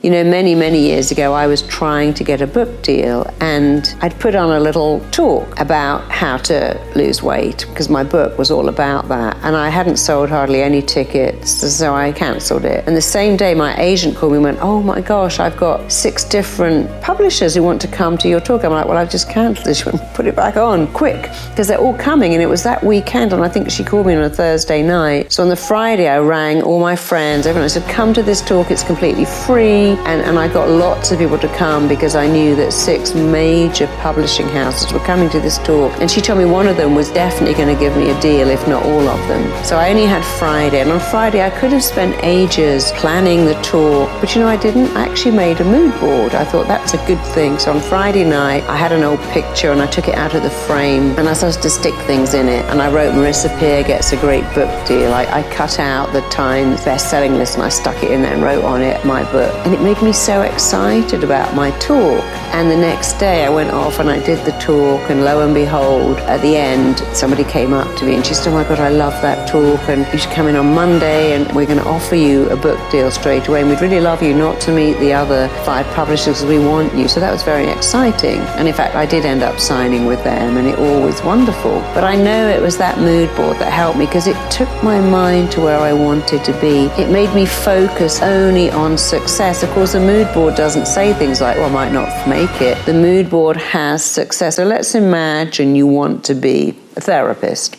Many, many years ago, I was trying to get a book deal, and I'd put on a little talk about how to lose weight, because my book was all about that. And I hadn't sold hardly any tickets, so I cancelled it. And the same day, my agent called me and went, "Oh my gosh, I've got 6 different publishers who want to come to your talk." I'm like, "Well, I've just cancelled it. She went, put it back on, quick," because they're all coming. And it was that weekend, and I think she called me on a Thursday night. So on the Friday, I rang all my friends, everyone. I said, "Come to this talk, it's completely free." And I got lots of people to come because I knew that 6 major publishing houses were coming to this talk. And she told me one of them was definitely going to give me a deal, if not all of them. So I only had Friday. And on Friday, I could have spent ages planning the talk. But I didn't. I actually made a mood board. I thought that's a good thing. So on Friday night, I had an old picture and I took it out of the frame and I started to stick things in it. And I wrote, "Marisa Peer gets a great book deal." I cut out the Times best-selling list and I stuck it in there and wrote on it, "My book." And it made me so excited about my talk. And the next day I went off and I did the talk, and lo and behold, at the end, somebody came up to me and she said, "Oh my God, I love that talk, and you should come in on Monday and we're going to offer you a book deal straight away, and we'd really love you not to meet the other 5 publishers because we want you." So that was very exciting. And in fact, I did end up signing with them, and it all was wonderful. But I know it was that mood board that helped me, because it took my mind to where I wanted to be. It made me focus only on success. Of course, the mood board doesn't say things like, "Well, I might not make it." The mood board has success. So let's imagine you want to be a therapist.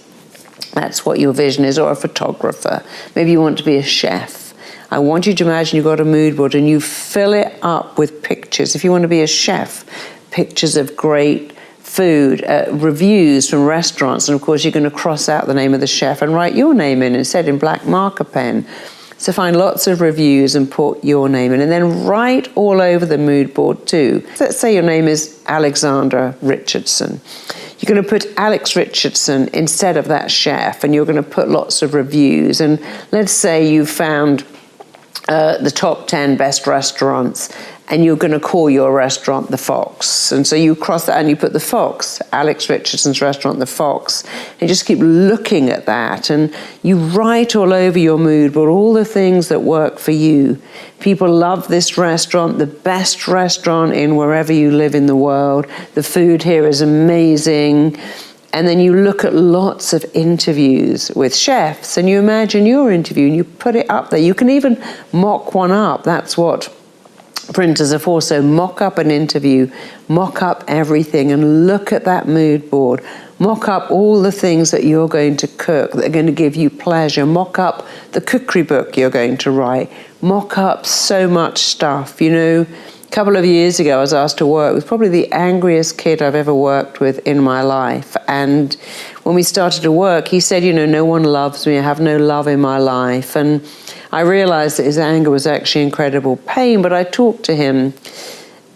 That's what your vision is, or a photographer. Maybe you want to be a chef. I want you to imagine you've got a mood board and you fill it up with pictures. If you want to be a chef, pictures of great food, reviews from restaurants, and of course you're going to cross out the name of the chef and write your name in instead in black marker pen. So find lots of reviews and put your name in, and then write all over the mood board too. Let's say your name is Alexandra Richardson. You're going to put Alex Richardson instead of that chef, and you're going to put lots of reviews. And let's say you found the top 10 best restaurants, and you're going to call your restaurant the Fox. And so you cross that and you put the Fox, Alex Richardson's restaurant, the Fox. And just keep looking at that. And you write all over your mood board all the things that work for you. People love this restaurant, the best restaurant in wherever you live in the world. The food here is amazing. And then you look at lots of interviews with chefs, and you imagine your interview and you put it up there. You can even mock one up. That's what printers are for. So mock up an interview, mock up everything, and look at that mood board. Mock up all the things that you're going to cook that are going to give you pleasure. Mock up the cookery book you're going to write. Mock up so much stuff. A couple of years ago, I was asked to work with probably the angriest kid I've ever worked with in my life. And when we started to work, he said, "No one loves me. I have no love in my life." And I realized that his anger was actually incredible pain, but I talked to him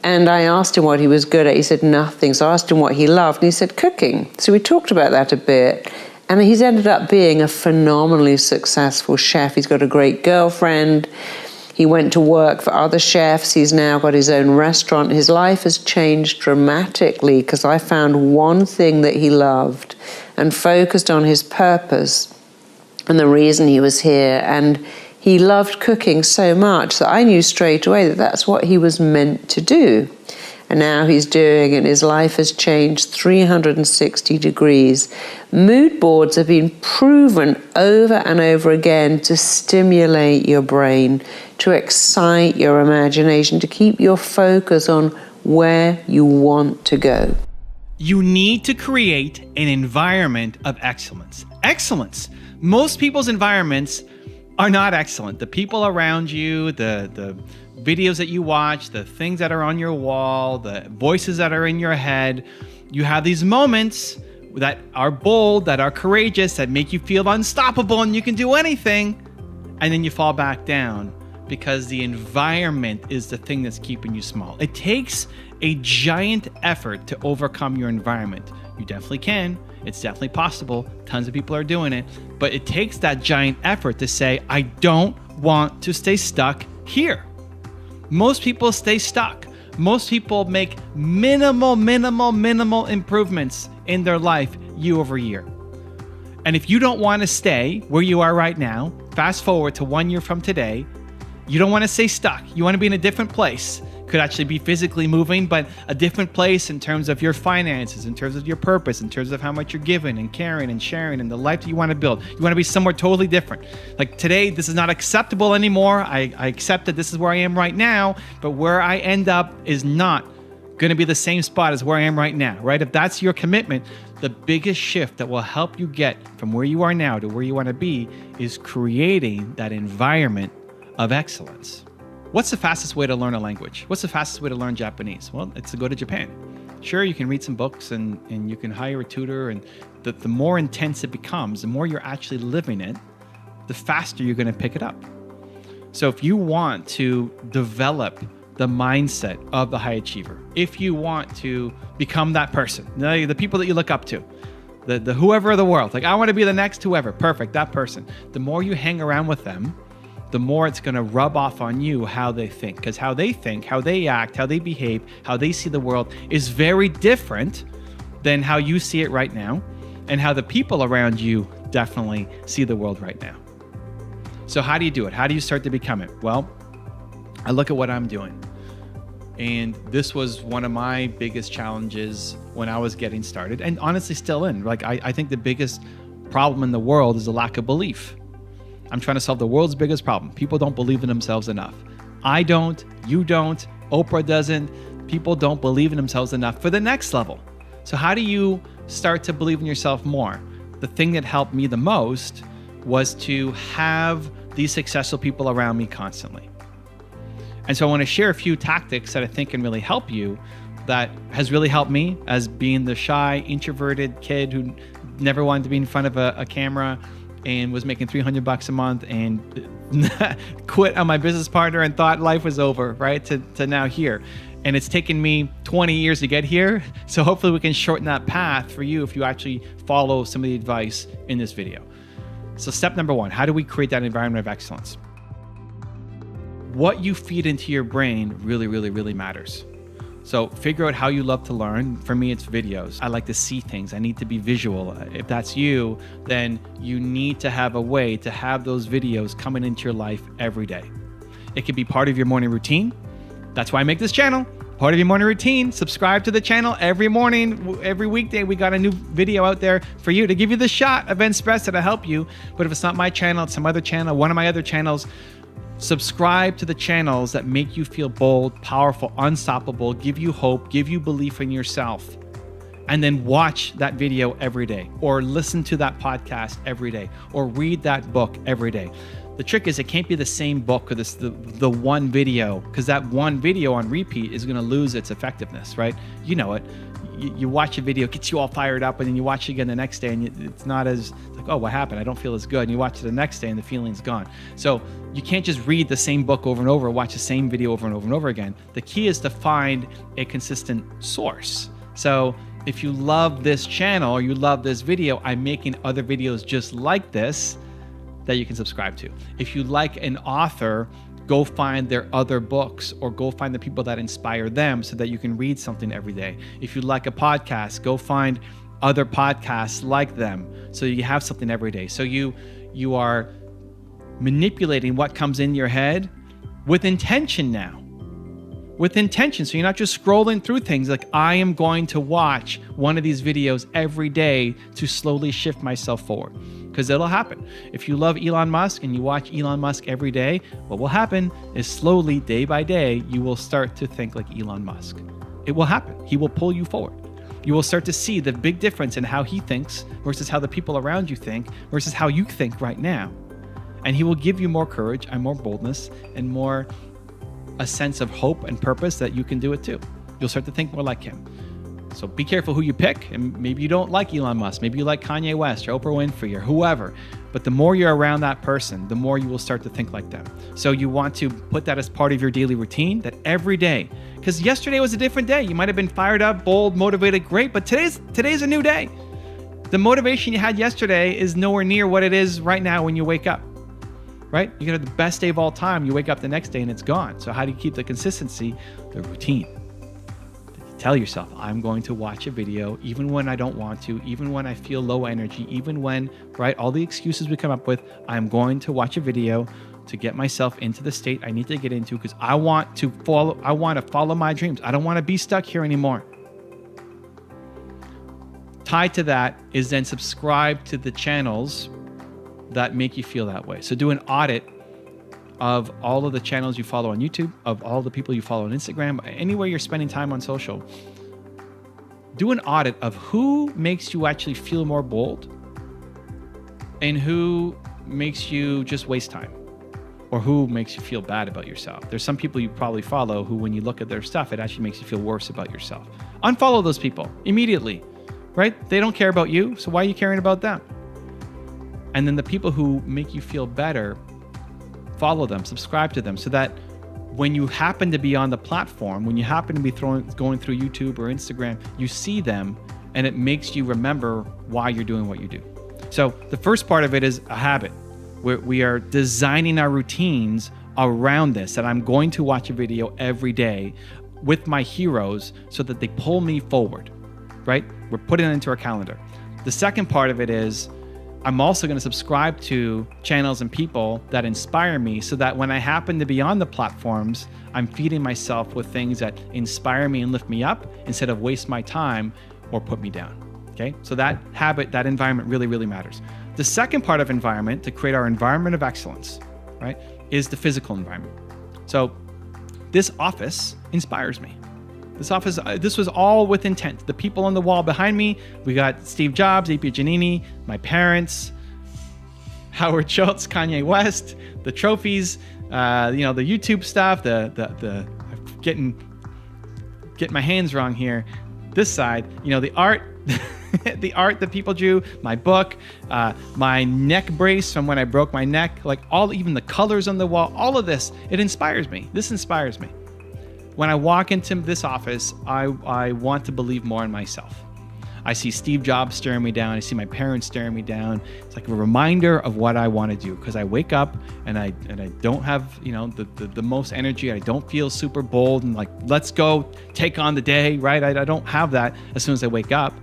and I asked him what he was good at. He said nothing. So I asked him what he loved, and he said cooking. So we talked about that a bit. And he's ended up being a phenomenally successful chef. He's got a great girlfriend. He went to work for other chefs. He's now got his own restaurant. His life has changed dramatically because I found one thing that he loved and focused on his purpose and the reason he was here. And he loved cooking so much that I knew straight away that that's what he was meant to do. And now he's doing it. His life has changed 360 degrees. Mood boards have been proven over and over again to stimulate your brain, to excite your imagination, to keep your focus on where you want to go. You need to create an environment of excellence. Excellence. Most people's environments are not excellent. The people around you, the videos that you watch, the things that are on your wall, the voices that are in your head, you have these moments that are bold, that are courageous, that make you feel unstoppable and you can do anything, and then you fall back down because the environment is the thing that's keeping you small. It takes a giant effort to overcome your environment. You definitely can. It's definitely possible. Tons of people are doing it. But it takes that giant effort to say, I don't want to stay stuck here. Most people stay stuck. Most people make minimal improvements in their life year over year. And if you don't want to stay where you are right now, fast forward to 1 year from today, You don't want to stay stuck. You want to be in a different place. Could actually be physically moving, but a different place in terms of your finances, in terms of your purpose, in terms of how much you're giving and caring and sharing and the life that you want to build. You want to be somewhere totally different. Like today, this is not acceptable anymore. I accept that this is where I am right now, but where I end up is not going to be the same spot as where I am right now, right? If that's your commitment, the biggest shift that will help you get from where you are now to where you want to be is creating that environment of excellence. What's the fastest way to learn a language? What's the fastest way to learn Japanese? Well, it's to go to Japan. Sure, you can read some books and you can hire a tutor, and the more intense it becomes, the more you're actually living it, the faster you're going to pick it up. So if you want to develop the mindset of the high achiever, if you want to become that person, the people that you look up to, the whoever of the world, like I want to be the next whoever, perfect, that person. The more you hang around with them, the more it's going to rub off on you how they think. Because how they think, how they act, how they behave, how they see the world is very different than how you see it right now, and how the people around you definitely see the world right now. So how do you do it? How do you start to become it? Well, I look at what I'm doing. And this was one of my biggest challenges when I was getting started, and honestly still in. Like I think the biggest problem in the world is a lack of belief. I'm trying to solve the world's biggest problem. People don't believe in themselves enough. I don't, you don't, Oprah doesn't. People don't believe in themselves enough for the next level. So how do you start to believe in yourself more? The thing that helped me the most was to have these successful people around me constantly. And so I want to share a few tactics that I think can really help you, that has really helped me as being the shy, introverted kid who never wanted to be in front of a camera and was making $300 a month and quit on my business partner and thought life was over, right? To now here. And it's taken me 20 years to get here. So hopefully we can shorten that path for you if you actually follow some of the advice in this video. So step number one, how do we create that environment of excellence? What you feed into your brain really, really, really matters. So figure out how you love to learn. For me, it's videos. I like to see things. I need to be visual. If that's you, then you need to have a way to have those videos coming into your life every day. It could be part of your morning routine. That's why I make this channel. Part of your morning routine. Subscribe to the channel every morning, every weekday. We got a new video out there for you to give you the shot of espresso to help you. But if it's not my channel, it's some other channel, one of my other channels. Subscribe to the channels that make you feel bold, powerful, unstoppable, give you hope, give you belief in yourself. And then watch that video every day, or listen to that podcast every day, or read that book every day. The trick is it can't be the same book or the one video, because that one video on repeat is going to lose its effectiveness, right? You know it. You watch a video, it gets you all fired up, and then you watch it again the next day, and it's not as like, oh, what happened? I don't feel as good. And you watch it the next day, and the feeling's gone. So you can't just read the same book over and over, watch the same video over and over and over again. The key is to find a consistent source. So if you love this channel or you love this video, I'm making other videos just like this that you can subscribe to. If you like an author, go find their other books, or go find the people that inspire them so that you can read something every day. If you like a podcast, go find other podcasts like them so you have something every day. So you are manipulating what comes in your head with intention now. With intention. So you're not just scrolling through things like, I am going to watch one of these videos every day to slowly shift myself forward. Because it'll happen. If you love Elon Musk and you watch Elon Musk every day, what will happen is slowly, day by day, you will start to think like Elon Musk. It will happen. He will pull you forward. You will start to see the big difference in how he thinks versus how the people around you think versus how you think right now. And he will give you more courage and more boldness and more a sense of hope and purpose that you can do it too. You'll start to think more like him. So be careful who you pick, and maybe you don't like Elon Musk, maybe you like Kanye West or Oprah Winfrey or whoever, but the more you're around that person, the more you will start to think like them. So you want to put that as part of your daily routine, that every day, because yesterday was a different day. You might have been fired up, bold, motivated, great, but today's a new day. The motivation you had yesterday is nowhere near what it is right now when you wake up, right? You can have the best day of all time, you wake up the next day and it's gone. So how do you keep the consistency? The routine. Tell yourself, I'm going to watch a video even when I don't want to, even when I feel low energy, even when, right, all the excuses we come up with, I'm going to watch a video to get myself into the state I need to get into, because I want to follow my dreams. I don't want to be stuck here anymore. Tied to that is then subscribe to the channels that make you feel that way. So do an audit of all of the channels you follow on YouTube, of all the people you follow on Instagram, anywhere you're spending time on social. Do an audit of who makes you actually feel more bold and who makes you just waste time, or who makes you feel bad about yourself. There's some people you probably follow who, when you look at their stuff, it actually makes you feel worse about yourself. Unfollow those people immediately, right? They don't care about you, so why are you caring about them? And then the people who make you feel better, follow them, subscribe to them, so that when you happen to be on the platform, when you happen to be going through YouTube or Instagram, you see them and it makes you remember why you're doing what you do. So the first part of it is a habit. We are designing our routines around this, that I'm going to watch a video every day with my heroes so that they pull me forward, right? We're putting it into our calendar. The second part of it is I'm also going to subscribe to channels and people that inspire me, so that when I happen to be on the platforms, I'm feeding myself with things that inspire me and lift me up instead of waste my time or put me down. Okay, so that habit, that environment really, really matters. The second part of environment, to create our environment of excellence, right, is the physical environment. So this office inspires me. This office, this was all with intent. The people on the wall behind me, we got Steve Jobs, A.P. Giannini, my parents, Howard Schultz, Kanye West, the trophies, the YouTube stuff, I'm getting my hands wrong here. This side, the art, the art that people drew, my book, my neck brace from when I broke my neck, like even the colors on the wall, all of this, it inspires me. This inspires me. When I walk into this office, I want to believe more in myself. I see Steve Jobs staring me down. I see my parents staring me down. It's like a reminder of what I want to do, because I wake up and I don't have the most energy. I don't feel super bold and like, let's go take on the day, right? I don't have that as soon as I wake up.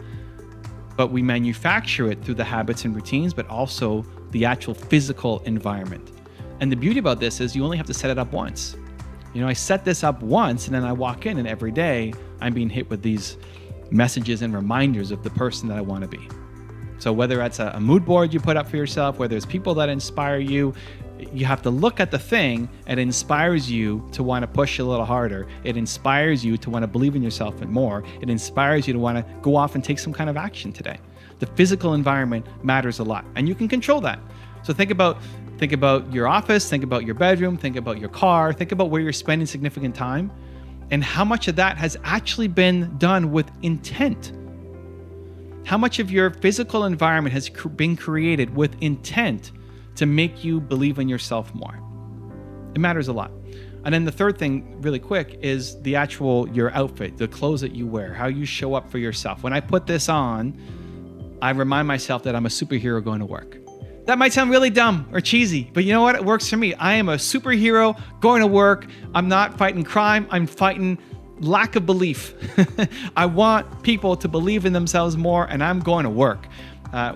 But we manufacture it through the habits and routines, but also the actual physical environment. And the beauty about this is you only have to set it up once. I set this up once and then I walk in, and every day I'm being hit with these messages and reminders of the person that I want to be. So whether that's a mood board you put up for yourself, whether it's people that inspire you, you have to look at the thing. It inspires you to want to push a little harder. It inspires you to want to believe in yourself and more. It inspires you to want to go off and take some kind of action today. The physical environment matters a lot, and you can control that. So think about your office, think about your bedroom, think about your car, think about where you're spending significant time, and how much of that has actually been done with intent. How much of your physical environment has been created with intent to make you believe in yourself more? It matters a lot. And then the third thing, really quick, is your outfit, the clothes that you wear, how you show up for yourself. When I put this on, I remind myself that I'm a superhero going to work. That might sound really dumb or cheesy, but you know what? It works for me. I am a superhero going to work. I'm not fighting crime. I'm fighting lack of belief. I want people to believe in themselves more, and I'm going to work.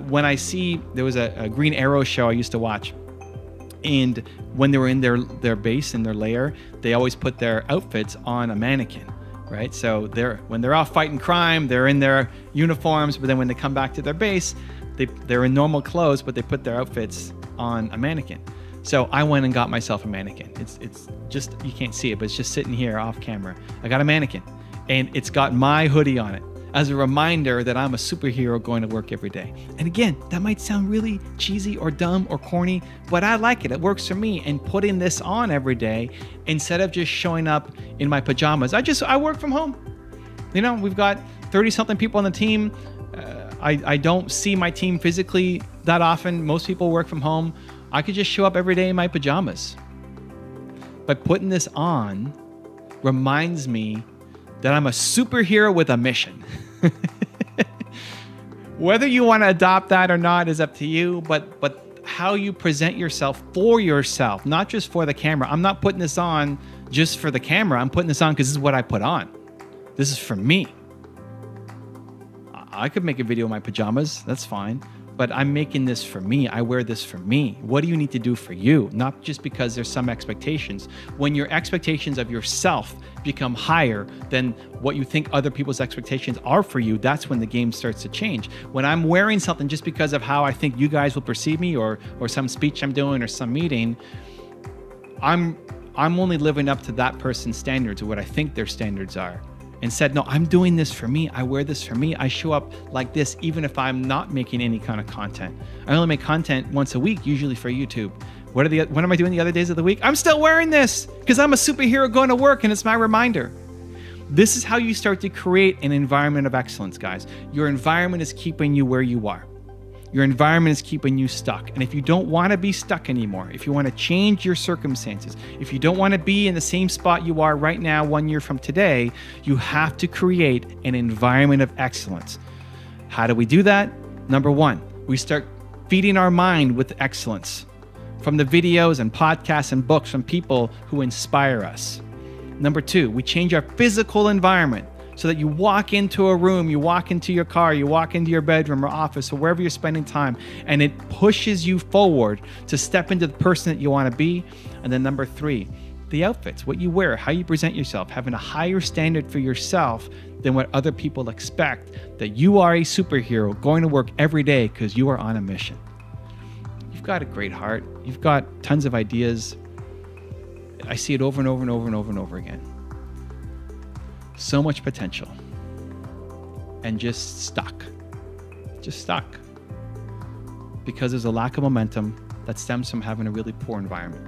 When I see, there was a Green Arrow show I used to watch, and when they were in their base, in their lair, they always put their outfits on a mannequin, right? So when they're off fighting crime, they're in their uniforms, but then when they come back to their base, they're in normal clothes, but they put their outfits on a mannequin. So I went and got myself a mannequin. It's just, you can't see it, but it's just sitting here off camera. I got a mannequin, and it's got my hoodie on it as a reminder that I'm a superhero going to work every day. And again, that might sound really cheesy or dumb or corny, but I like it. It works for me. And putting this on every day, instead of just showing up in my pajamas, I work from home. We've got 30-something people on the team. I don't see my team physically that often. Most people work from home. I could just show up every day in my pajamas. But putting this on reminds me that I'm a superhero with a mission. Whether you want to adopt that or not is up to you, but how you present yourself for yourself, not just for the camera. I'm not putting this on just for the camera. I'm putting this on because this is what I put on. This is for me. I could make a video in my pajamas. That's fine. but I'm making this for me. I wear this for me. What do you need to do for you? Not just because there's some expectations. When your expectations of yourself become higher than what you think other people's expectations are for you, that's when the game starts to change. When I'm wearing something just because of how I think you guys will perceive me, or some speech I'm doing or some meeting, I'm only living up to that person's standards or what I think their standards are. And said, no, I'm doing this for me. I wear this for me. I show up like this, even if I'm not making any kind of content. I only make content once a week, usually for YouTube. What am I doing the other days of the week? I'm still wearing this because I'm a superhero going to work, and it's my reminder. This is how you start to create an environment of excellence, guys. Your environment is keeping you where you are. Your environment is keeping you stuck. And if you don't want to be stuck anymore, if you want to change your circumstances, if you don't want to be in the same spot you are right now 1 year from today, you have to create an environment of excellence. How do we do that? Number one, we start feeding our mind with excellence from the videos and podcasts and books from people who inspire us. Number two, we change our physical environment so that you walk into a room, you walk into your car, you walk into your bedroom or office or wherever you're spending time, and it pushes you forward to step into the person that you want to be. And then number three, the outfits, what you wear, how you present yourself, having a higher standard for yourself than what other people expect, that you are a superhero going to work every day because you are on a mission. You've got a great heart. You've got tons of ideas. I see it over and over and over and over and over again. So much potential, and just stuck because there's a lack of momentum that stems from having a really poor environment.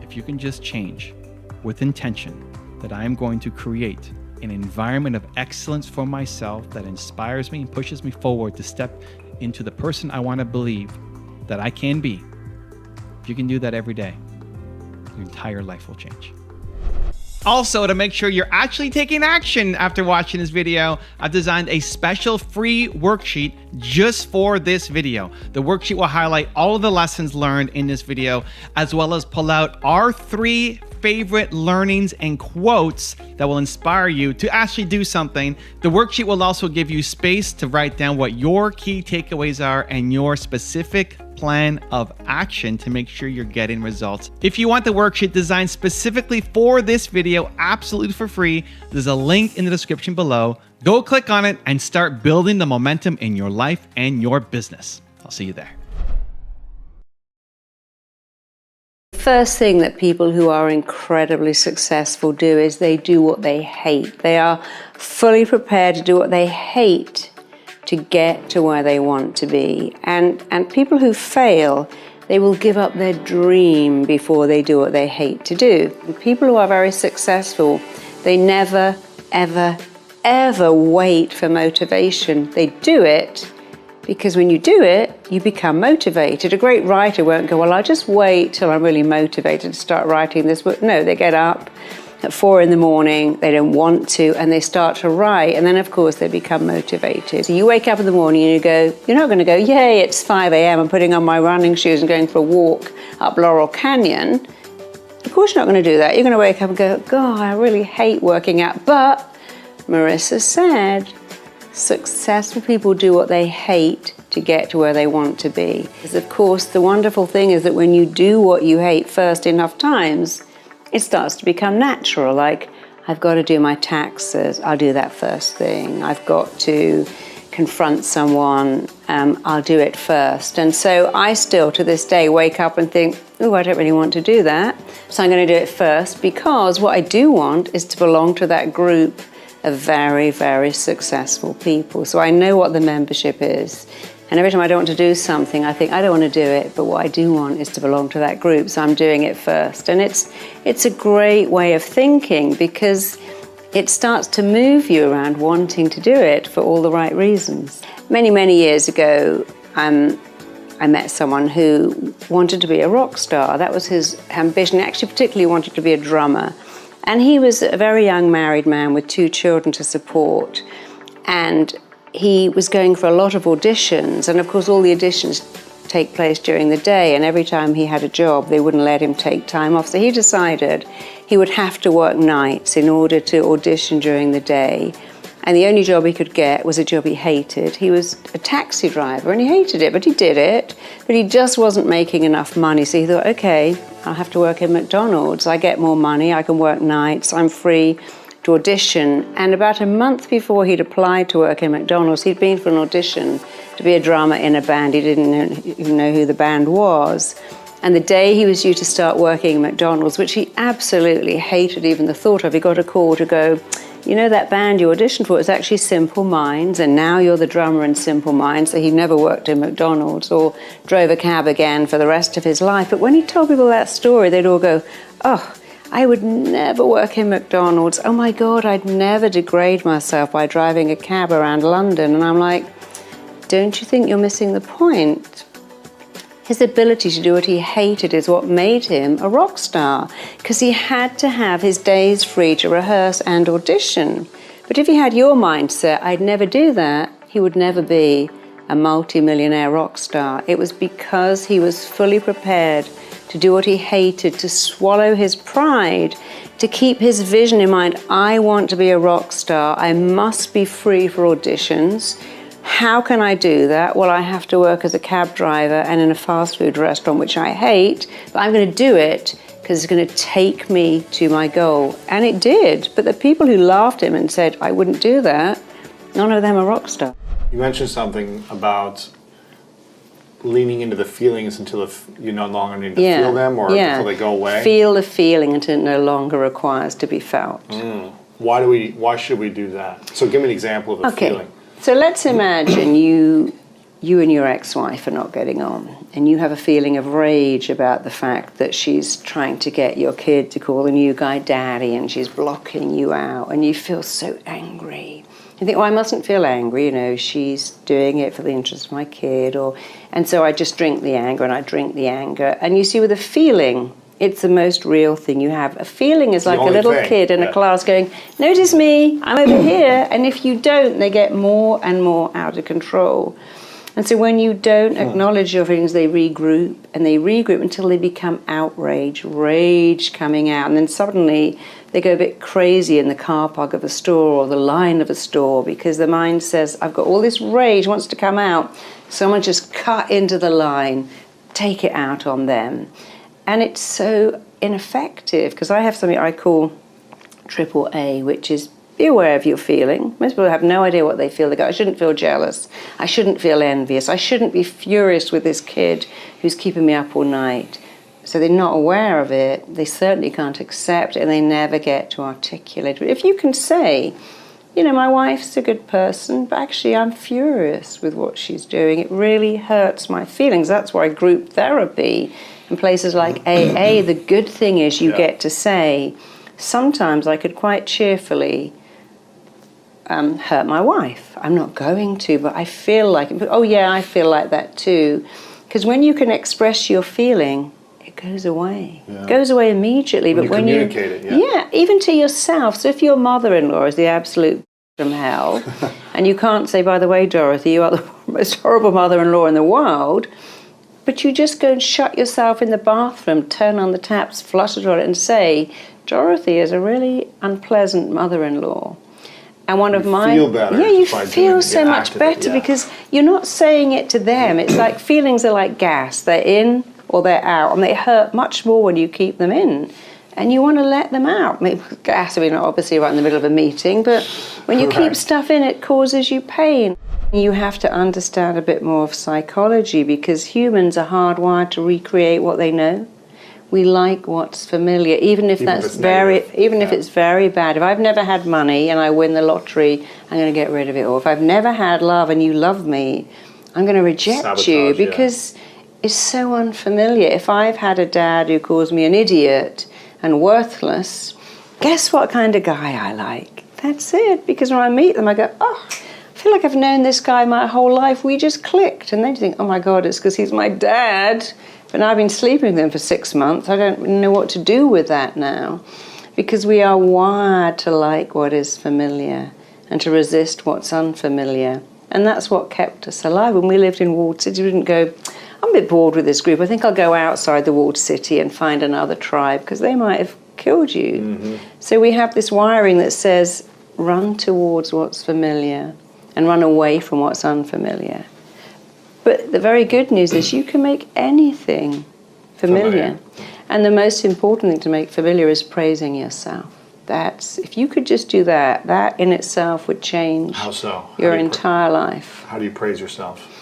If you can just change with intention that I am going to create an environment of excellence for myself that inspires me and pushes me forward to step into the person I want to believe that I can be, if you can do that every day, your entire life will change. Also, to make sure you're actually taking action after watching this video, I've designed a special free worksheet just for this video. The worksheet will highlight all of the lessons learned in this video, as well as pull out our 3 favorite learnings and quotes that will inspire you to actually do something. The worksheet will also give you space to write down what your key takeaways are and your specific plan of action to make sure you're getting results. If you want the worksheet designed specifically for this video, absolutely for free, there's a link in the description below. Go click on it and start building the momentum in your life and your business. I'll see you there. First thing that people who are incredibly successful do is they do what they hate. They are fully prepared to do what they hate to get to where they want to be. And people who fail, they will give up their dream before they do what they hate to do. And people who are very successful, they never, ever, ever wait for motivation. They do it because when you do it, you become motivated. A great writer won't go, well, I'll just wait till I'm really motivated to start writing this book. No, they get up at 4 a.m, they don't want to, and they start to write, and then of course they become motivated. So you wake up in the morning and you go, you're not going to go, yay, it's 5 a.m, I'm putting on my running shoes and going for a walk up Laurel Canyon. Of course you're not going to do that. You're going to wake up and go, God, I really hate working out. But Marisa said, successful people do what they hate to get to where they want to be. Because of course the wonderful thing is that when you do what you hate first enough times, it starts to become natural. Like, I've got to do my taxes, I'll do that first thing. I've got to confront someone, I'll do it first. And so I still to this day wake up and think, oh, I don't really want to do that, so I'm going to do it first, because what I do want is to belong to that group of very, very successful people. So I know what the membership is. And every time I don't want to do something, I think, I don't want to do it, but what I do want is to belong to that group, so I'm doing it first. And it's a great way of thinking, because it starts to move you around wanting to do it for all the right reasons. Many, many years ago, I met someone who wanted to be a rock star. That was his ambition. He actually particularly wanted to be a drummer. And he was a very young married man with 2 children to support. And he was going for a lot of auditions, and of course all the auditions take place during the day, and every time he had a job they wouldn't let him take time off, so he decided he would have to work nights in order to audition during the day. And the only job he could get was a job he hated. He was a taxi driver and he hated it, but he did it. But he just wasn't making enough money. So he thought, okay, I'll have to work in McDonald's. I get more money, I can work nights, I'm free to audition. And about a month before he'd applied to work in McDonald's, he'd been for an audition to be a drummer in a band. He didn't even know who the band was. And the day he was due to start working at McDonald's, which he absolutely hated even the thought of, he got a call to go, you know that band you auditioned for, it's actually Simple Minds, and now you're the drummer in Simple Minds. So he never worked in McDonald's or drove a cab again for the rest of his life. But when he told people that story, they'd all go, oh, I would never work in McDonald's. Oh my God, I'd never degrade myself by driving a cab around London. And I'm like, don't you think you're missing the point? His ability to do what he hated is what made him a rock star, because he had to have his days free to rehearse and audition. But if he had your mindset, I'd never do that, he would never be a multi-millionaire rock star. It was because he was fully prepared to do what he hated, to swallow his pride, to keep his vision in mind. I want to be a rock star. I must be free for auditions. How can I do that? Well, I have to work as a cab driver and in a fast food restaurant, which I hate, but I'm going to do it because it's going to take me to my goal. And it did. But the people who laughed at him and said, I wouldn't do that, none of them are rock stars. You mentioned something about leaning into the feelings until you no longer need to feel them, or until they go away. Feel the feeling until it no longer requires to be felt. Why should we do that? So give me an example of a feeling. So let's imagine you and your ex-wife are not getting on, and you have a feeling of rage about the fact that she's trying to get your kid to call the new guy daddy and she's blocking you out, and you feel so angry. You think, well, I mustn't feel angry, you know, she's doing it for the interest of my kid, and so I just drink the anger and I drink the anger. And you see, with a feeling, it's the most real thing you have. A feeling is like a little kid in a class going, notice me, I'm over here. And if you don't, they get more and more out of control. And so when you don't acknowledge your feelings, they regroup until they become outrage, rage coming out. And then suddenly they go a bit crazy in the car park of a store or the line of a store, because the mind says, I've got all this rage, wants to come out. Someone just cut into the line, take it out on them. And it's so ineffective, because I have something I call AAA, which is be aware of your feeling. Most people have no idea what they feel. They go, I shouldn't feel jealous. I shouldn't feel envious. I shouldn't be furious with this kid who's keeping me up all night. So they're not aware of it. They certainly can't accept it, and they never get to articulate it. But if you can say, you know, my wife's a good person, but actually I'm furious with what she's doing. It really hurts my feelings. That's why group therapy in places like AA, the good thing is you get to say, sometimes I could quite cheerfully hurt my wife. I'm not going to, but I feel like it. Oh yeah, I feel like that too. Because when you can express your feeling, it goes away. It goes away immediately. But when you communicate it, even to yourself. So if your mother-in-law is the absolute from hell, and you can't say, by the way, Dorothy, you are the most horrible mother-in-law in the world, but you just go and shut yourself in the bathroom, turn on the taps, flush the toilet, and say, Dorothy is a really unpleasant mother-in-law. And one of my... You feel better. Yeah, you feel so much better because you're not saying it to them. It's like feelings are like gas. They're in or they're out, and they hurt much more when you keep them in. And you want to let them out. Maybe gas, I mean, obviously right in the middle of a meeting, but when you keep stuff in, it causes you pain. You have to understand a bit more of psychology, because humans are hardwired to recreate what they know. We like what's familiar, even if it's very bad. If I've never had money and I win the lottery, I'm going to get rid of it. Or if I've never had love and you love me, I'm going to reject you because it's so unfamiliar. If I've had a dad who calls me an idiot and worthless, guess what kind of guy I like? That's it. Because when I meet them, I go, oh, I feel like I've known this guy my whole life. We just clicked. And they think, oh my God, it's because he's my dad. But now I've been sleeping with him for 6 months. I don't know what to do with that now. Because we are wired to like what is familiar and to resist what's unfamiliar. And that's what kept us alive. When we lived in walled cities, we didn't go, I'm a bit bored with this group. I think I'll go outside the walled city and find another tribe because they might have killed you. Mm-hmm. So we have this wiring that says, run towards what's familiar and run away from what's unfamiliar. But the very good news is you can make anything familiar. And the most important thing to make familiar is praising yourself. If you could just do that, that in itself would change your entire life. How do you praise yourself?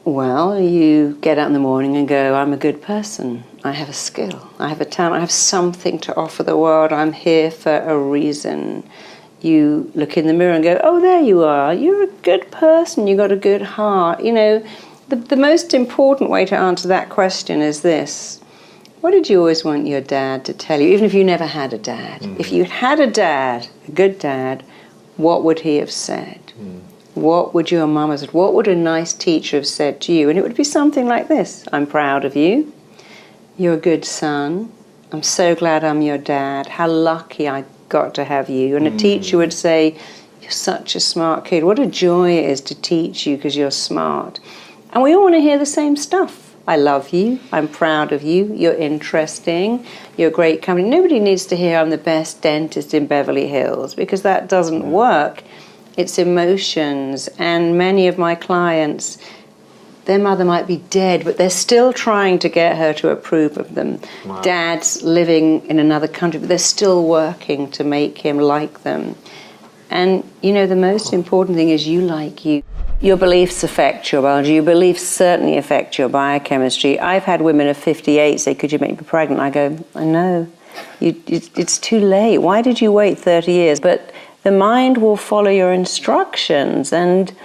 Well, you get up in the morning and go, I'm a good person. I have a skill. I have a talent. I have something to offer the world. I'm here for a reason. You look in the mirror and go, oh, there you are. You're a good person. You've got a good heart. You know, the most important way to answer that question is this. What did you always want your dad to tell you, even if you never had a dad? Mm-hmm. If you had a dad, a good dad, what would he have said? Mm. What would your mum have said? What would a nice teacher have said to you? And it would be something like this. I'm proud of you. You're a good son. I'm so glad I'm your dad. How lucky I got to have you. And a teacher would say, you're such a smart kid. What a joy it is to teach you because you're smart. And we all want to hear the same stuff. I love you, I'm proud of you, you're interesting, you're a great company. Nobody needs to hear I'm the best dentist in Beverly Hills because that doesn't work. It's emotions, and many of my clients, their mother might be dead, but they're still trying to get her to approve of them. Wow. Dad's living in another country, but they're still working to make him like them. And, you know, the most important thing is you like you. Your beliefs affect your biology. Your beliefs certainly affect your biochemistry. I've had women of 58 say, could you make me pregnant? I go, I know. It's too late. Why did you wait 30 years? But the mind will follow your instructions, and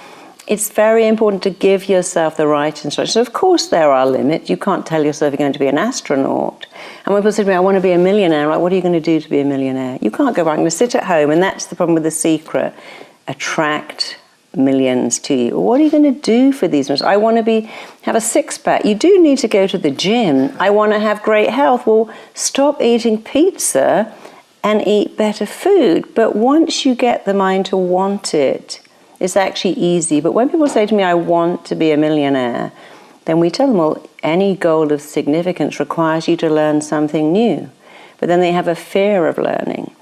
it's very important to give yourself the right instructions. Of course, there are limits. You can't tell yourself you're going to be an astronaut. And when people say to me, I want to be a millionaire, I'm like, what are you going to do to be a millionaire? You can't go back. I'm going to sit at home, and that's the problem with The Secret. Attract millions to you. What are you going to do for these millions? I want to have a six-pack. You do need to go to the gym. I want to have great health. Well, stop eating pizza and eat better food. But once you get the mind to want it, it's actually easy. But when people say to me, I want to be a millionaire, then we tell them, well, any goal of significance requires you to learn something new. But then they have a fear of learning.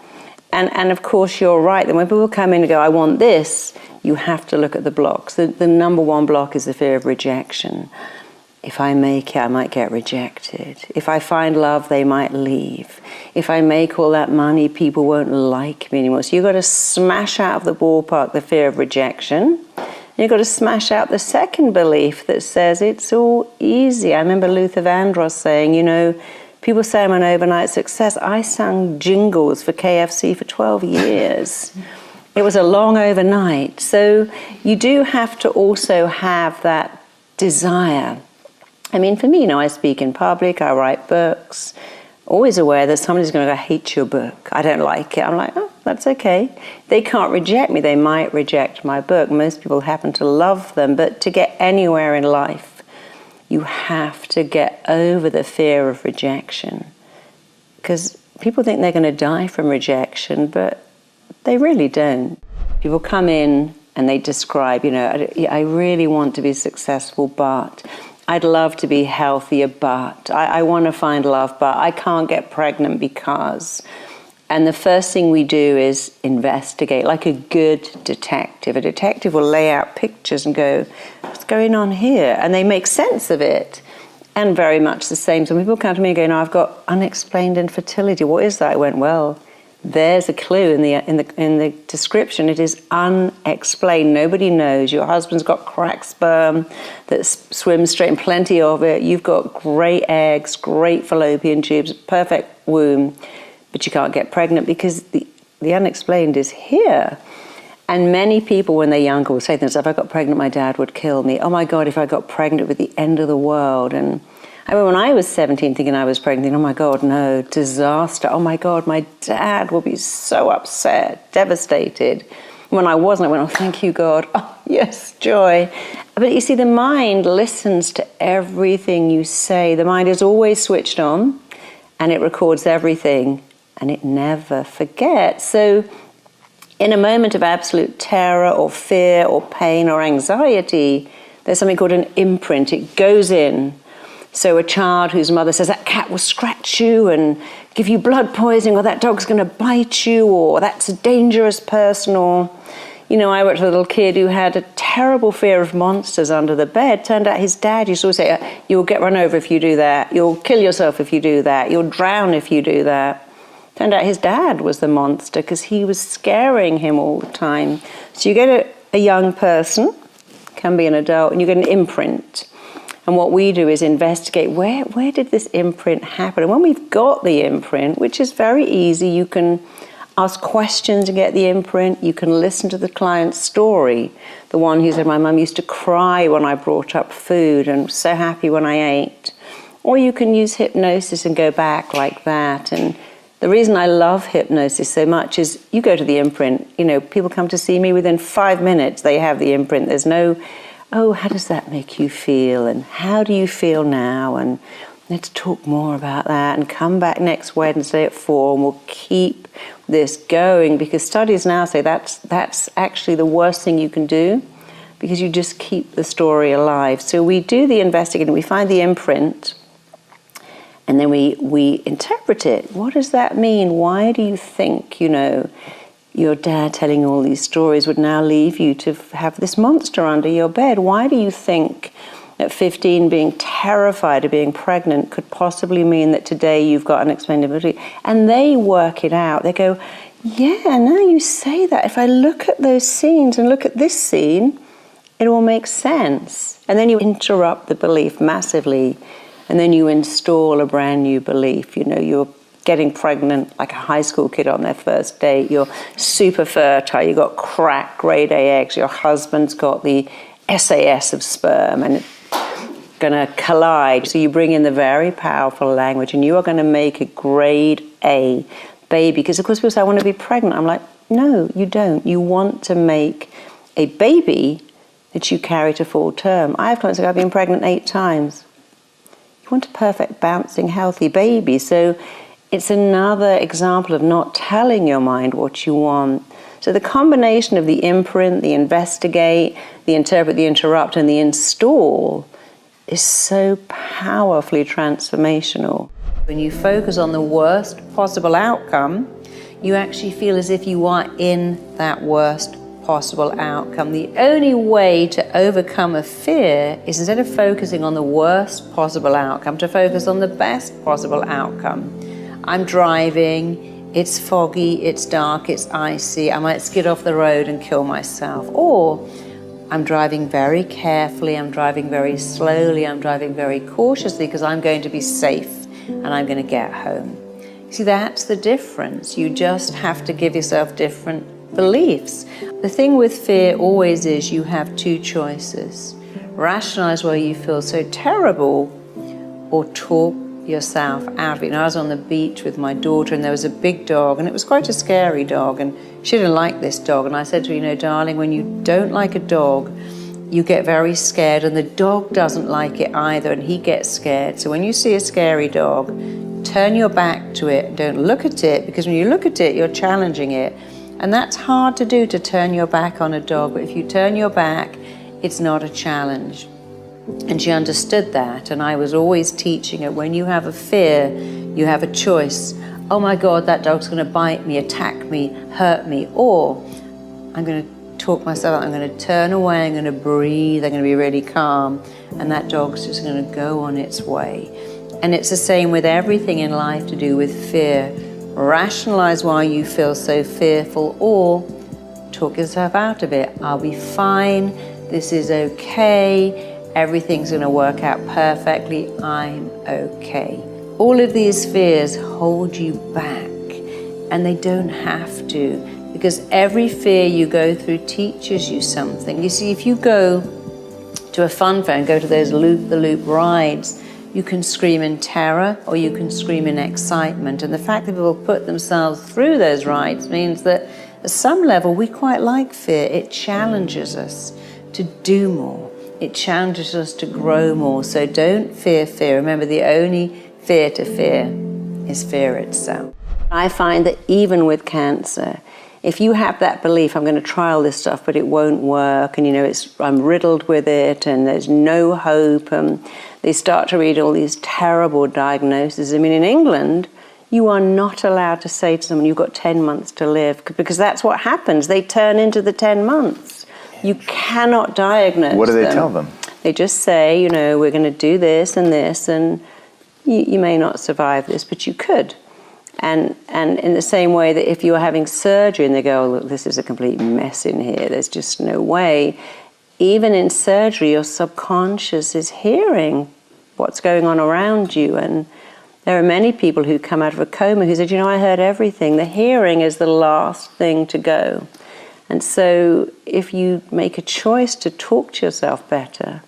And of course, you're right. Then when people come in and go, I want this, you have to look at the blocks. The number one block is the fear of rejection. If I make it, I might get rejected. If I find love, they might leave. If I make all that money, people won't like me anymore. So you've got to smash out of the ballpark the fear of rejection. You've got to smash out the second belief that says it's all easy. I remember Luther Vandross saying, you know, people say I'm an overnight success. I sang jingles for KFC for 12 years. It was a long overnight. So you do have to also have that desire. I mean, for me, you know, I speak in public, I write books, always aware that somebody's going to go, I hate your book, I don't like it. I'm like, oh, that's okay. They can't reject me, they might reject my book. Most people happen to love them, but to get anywhere in life, you have to get over the fear of rejection. Because people think they're going to die from rejection, but they really don't. People come in and they describe, you know, I really want to be successful, but I'd love to be healthier, but I want to find love, but I can't get pregnant because. And the first thing we do is investigate, like a good detective. A detective will lay out pictures and go, what's going on here? And they make sense of it. And very much the same. So when people come to me and go, no, I've got unexplained infertility. What is that? I went, well, there's a clue in the description. It is unexplained. Nobody knows. Your husband's got cracked sperm that swims straight, and plenty of it. You've got great eggs, great fallopian tubes, perfect womb, but you can't get pregnant because the unexplained is here. And many people, when they're younger, will say to themselves, if I got pregnant, my dad would kill me. Oh my God, if I got pregnant, it would be the end of the world. And I remember when I was 17 thinking I was pregnant, thinking, oh my God, no, disaster. Oh my God, my dad will be so upset, devastated. When I wasn't, I went, oh, thank you, God. Oh, yes, joy. But you see, the mind listens to everything you say. The mind is always switched on, and it records everything, and it never forgets. So in a moment of absolute terror or fear or pain or anxiety, there's something called an imprint. It goes in. So a child whose mother says, that cat will scratch you and give you blood poisoning, or that dog's going to bite you, or that's a dangerous person, or, I worked with a little kid who had a terrible fear of monsters under the bed. Turned out his dad used to always say, you'll get run over if you do that, you'll kill yourself if you do that, you'll drown if you do that. Turned out his dad was the monster because he was scaring him all the time. So you get a young person, can be an adult, and you get an imprint. And what we do is investigate where did this imprint happen? And when we've got the imprint, which is very easy, you can ask questions to get the imprint. You can listen to the client's story. The one who said, my mum used to cry when I brought up food and was so happy when I ate. Or you can use hypnosis and go back like that. And the reason I love hypnosis so much is you go to the imprint. People come to see me, within 5 minutes they have the imprint. There's no, oh, how does that make you feel? And how do you feel now? And let's talk more about that. And come back next Wednesday at 4 and we'll keep this going, because studies now say that's actually the worst thing you can do, because you just keep the story alive. So we do the investigating, we find the imprint, and then we interpret it. What does that mean? Why do you think, your dad telling all these stories would now leave you to have this monster under your bed? Why do you think at 15 being terrified of being pregnant could possibly mean that today you've got unexplained ability? And they work it out. They go, yeah, now you say that. If I look at those scenes and look at this scene, it all makes sense. And then you interrupt the belief massively. And then you install a brand new belief. You're getting pregnant like a high school kid on their first date. You're super fertile. You've got cracked grade A eggs. Your husband's got the SAS of sperm and it's going to collide. So you bring in the very powerful language, and you are going to make a grade A baby. Because of course people say, I want to be pregnant. I'm like, no, you don't. You want to make a baby that you carry to full term. I have clients who have been pregnant 8 times. You want a perfect, bouncing, healthy baby. So it's another example of not telling your mind what you want. So the combination of the imprint, the investigate, the interpret, the interrupt, and the install is so powerfully transformational. When you focus on the worst possible outcome, you actually feel as if you are in that worst possible outcome. The only way to overcome a fear is, instead of focusing on the worst possible outcome, to focus on the best possible outcome. I'm driving, it's foggy, it's dark, it's icy, I might skid off the road and kill myself. Or I'm driving very carefully, I'm driving very slowly, I'm driving very cautiously because I'm going to be safe and I'm going to get home. See, that's the difference. You just have to give yourself different beliefs. The thing with fear always is you have 2 choices. Rationalize why you feel so terrible, or talk yourself out of it. I was on the beach with my daughter and there was a big dog, and it was quite a scary dog, and she didn't like this dog. And I said to her, darling, when you don't like a dog, you get very scared, and the dog doesn't like it either, and he gets scared. So when you see a scary dog, turn your back to it. Don't look at it, because when you look at it, you're challenging it. And that's hard to do, to turn your back on a dog. But if you turn your back, it's not a challenge. And she understood that. And I was always teaching her, when you have a fear, you have a choice. Oh my God, that dog's going to bite me, attack me, hurt me. Or I'm going to talk myself out. I'm going to turn away. I'm going to breathe. I'm going to be really calm. And that dog's just going to go on its way. And it's the same with everything in life to do with fear. Rationalize why you feel so fearful, or talk yourself out of it. I'll be fine. This is okay. Everything's going to work out perfectly. I'm okay. All of these fears hold you back, and they don't have to, because every fear you go through teaches you something. You see, if you go to a fun fair and go to those loop-the-loop rides, you can scream in terror or you can scream in excitement. And the fact that people put themselves through those rides means that at some level we quite like fear. It challenges us to do more. It challenges us to grow more. So don't fear fear. Remember, the only fear to fear is fear itself. I find that even with cancer, if you have that belief, I'm going to try all this stuff, but it won't work, and I'm riddled with it, and there's no hope, and they start to read all these terrible diagnoses. I mean, in England, you are not allowed to say to someone, you've got 10 months to live, because that's what happens. They turn into the 10 months. You cannot diagnose them. What do they tell them? They just say, we're going to do this, and you may not survive this, but you could. And in the same way that if you're having surgery and they go, oh, look, this is a complete mess in here, there's just no way. Even in surgery, your subconscious is hearing what's going on around you. And there are many people who come out of a coma who said, I heard everything. The hearing is the last thing to go. And so if you make a choice to talk to yourself better,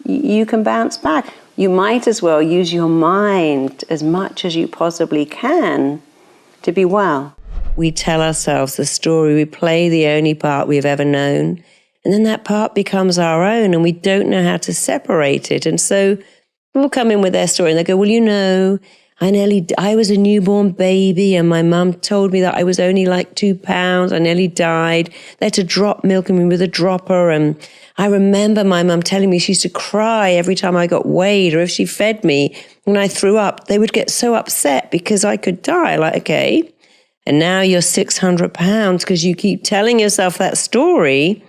you can bounce back. You might as well use your mind as much as you possibly can to be well. We tell ourselves the story, we play the only part we've ever known, and then that part becomes our own, and we don't know how to separate it. And so people come in with their story, and they go, well, I was a newborn baby, and my mum told me that I was only like 2 pounds. I nearly died. They had to drop milk in me with a dropper, and I remember my mum telling me she used to cry every time I got weighed, or if she fed me when I threw up, they would get so upset because I could die. Like, okay, and now you're 600 pounds because you keep telling yourself that story,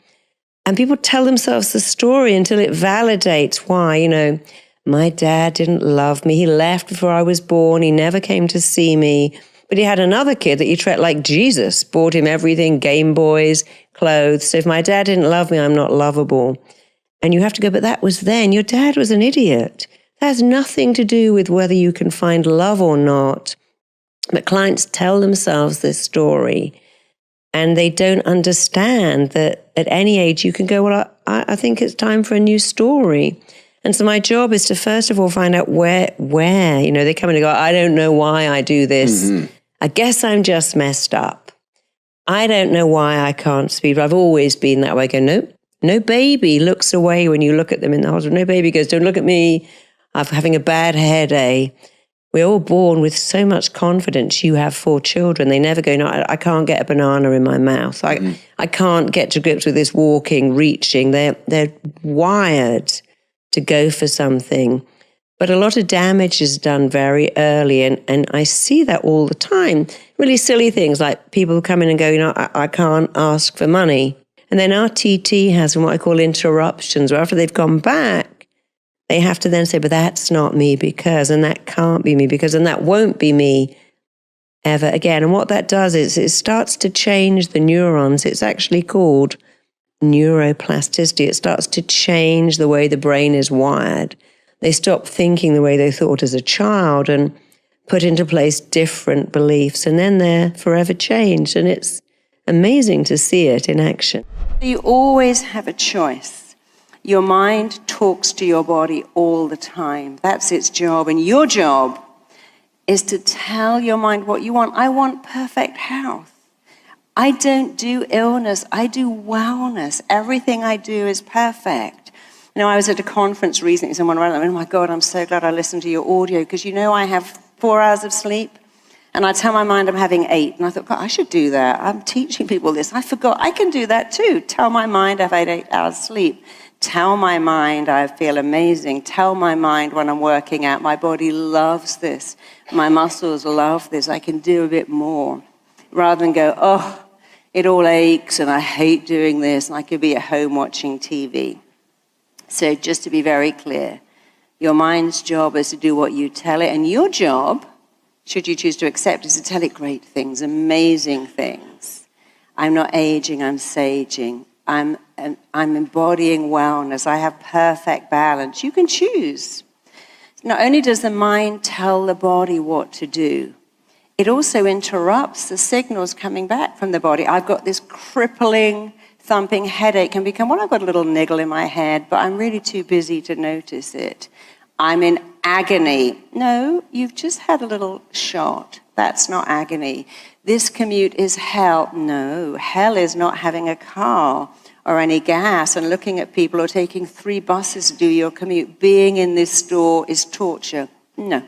and people tell themselves the story until it validates why, my dad didn't love me. He left before I was born. He never came to see me. But he had another kid that he treated like Jesus, bought him everything, Game Boys, clothes. So if my dad didn't love me, I'm not lovable. And you have to go, but that was then. Your dad was an idiot. That has nothing to do with whether you can find love or not. But clients tell themselves this story, and they don't understand that at any age you can go, well, I think it's time for a new story. And so my job is to first of all find out where, they come in and go, I don't know why I do this. Mm-hmm. I guess I'm just messed up. I don't know why I can't speak. I've always been that way. I go, nope. No baby looks away when you look at them in the hospital. No baby goes, don't look at me. I'm having a bad hair day. We're all born with so much confidence. You have 4 children. They never go, no, I can't get a banana in my mouth. I can't get to grips with this walking, reaching. They're wired to go for something. But a lot of damage is done very early, and I see that all the time. Really silly things like people come in and go, I can't ask for money. And then our TT has what I call interruptions, where after they've gone back, they have to then say, but that's not me because, and that can't be me because, and that won't be me ever again. And what that does is it starts to change the neurons. It's actually called neuroplasticity. It starts to change the way the brain is wired. They stop thinking the way they thought as a child and put into place different beliefs, and then they're forever changed. And it's amazing to see it in action. You always have a choice. Your mind talks to your body all the time. That's its job. And your job is to tell your mind what you want. I want perfect health. I don't do illness. I do wellness. Everything I do is perfect. I was at a conference recently, someone went, oh my God, I'm so glad I listened to your audio, because I have 4 hours of sleep, and I tell my mind I'm having 8, and I thought, God, I should do that. I'm teaching people this. I forgot I can do that too. Tell my mind I've had 8 hours sleep. Tell my mind I feel amazing. Tell my mind when I'm working out, my body loves this. My muscles love this. I can do a bit more. Rather than go, oh, it all aches, and I hate doing this, and I could be at home watching TV. So just to be very clear, your mind's job is to do what you tell it, and your job, should you choose to accept, is to tell it great things, amazing things. I'm not aging, I'm saging. I'm embodying wellness. I have perfect balance. You can choose. Not only does the mind tell the body what to do, it also interrupts the signals coming back from the body. I've got this crippling thumping headache can become, well, I've got a little niggle in my head, but I'm really too busy to notice it. I'm in agony. No, you've just had a little shot. That's not agony. This commute is hell. No, hell is not having a car or any gas and looking at people or taking 3 buses to do your commute. Being in this store is torture. No.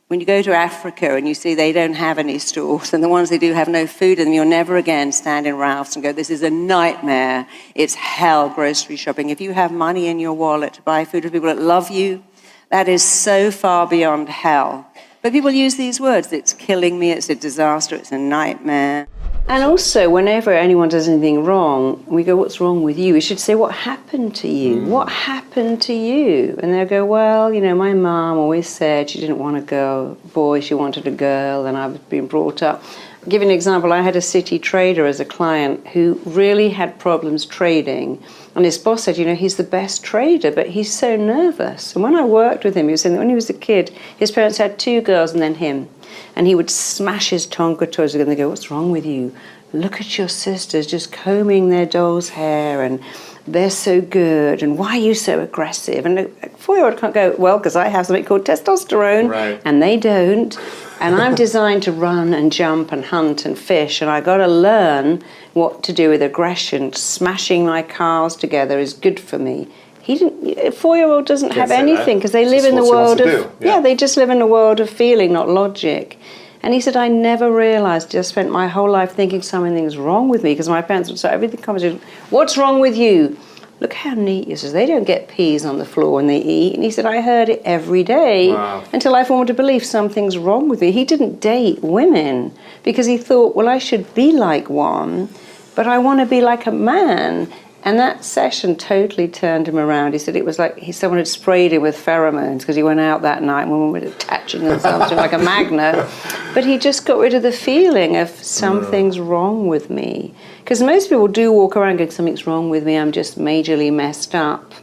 When you go to Africa and you see they don't have any stores, and the ones they do have no food in them, you'll never again stand in Ralph's and go, this is a nightmare, it's hell, grocery shopping. If you have money in your wallet to buy food for people that love you, that is so far beyond hell. But people use these words, it's killing me, it's a disaster, it's a nightmare. And also, whenever anyone does anything wrong, we go, what's wrong with you? We should say, what happened to you? What happened to you? And they'll go, well, my mom always said she didn't want a boy, she wanted a girl, and I was being brought up. I'll give you an example. I had a city trader as a client who really had problems trading. And his boss said, he's the best trader, but he's so nervous. And when I worked with him, he was saying that when he was a kid, his parents had 2 girls and then him. And he would smash his Tonka toys and they go, what's wrong with you? Look at your sisters just combing their doll's hair and they're so good. And why are you so aggressive? And a 4-year-old can't go, well, because I have something called testosterone. Right. And they don't. And I'm designed to run and jump and hunt and fish. And I got to learn what to do with aggression. Smashing my cars together is good for me. A 4-year-old doesn't have anything because they live in the world of they just live in a world of feeling, not logic. And he said, I never realized, I spent my whole life thinking something's wrong with me because my parents would say everything conversation, what's wrong with you? Look how neat. He says, they don't get peas on the floor when they eat. And he said, I heard it every day until I formed a belief something's wrong with me. He didn't date women because he thought, well, I should be like one, but I want to be like a man. And that session totally turned him around. He said it was like someone had sprayed him with pheromones because he went out that night and women were attaching themselves to him like a magnet. But he just got rid of the feeling of something's wrong with me. Because most people do walk around going, something's wrong with me, I'm just majorly messed up.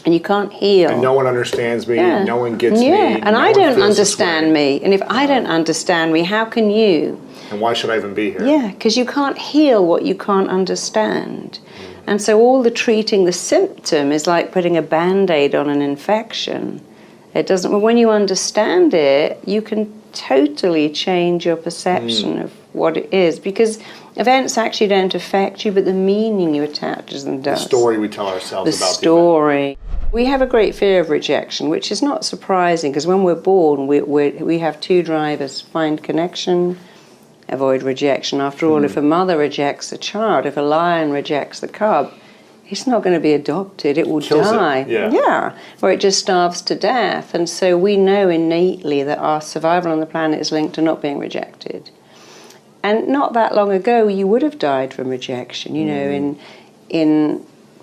And you can't heal. And no one understands me, no one gets me. And I don't understand me. And if I don't understand me, how can you? And why should I even be here? Yeah, because you can't heal what you can't understand. And so all the treating the symptom is like putting a Band-Aid on an infection. It doesn't. When you understand it, you can totally change your perception of what it is, because events actually don't affect you, but the meaning you attach to them does. The story we tell ourselves about the story. We have a great fear of rejection, which is not surprising, because when we're born, we have 2 drivers: find connection, avoid rejection. After all, if a mother rejects a child, if a lion rejects the cub, it's not going to be adopted, it will die. Or it just starves to death. And so we know innately that our survival on the planet is linked to not being rejected. And not that long ago, you would have died from rejection. In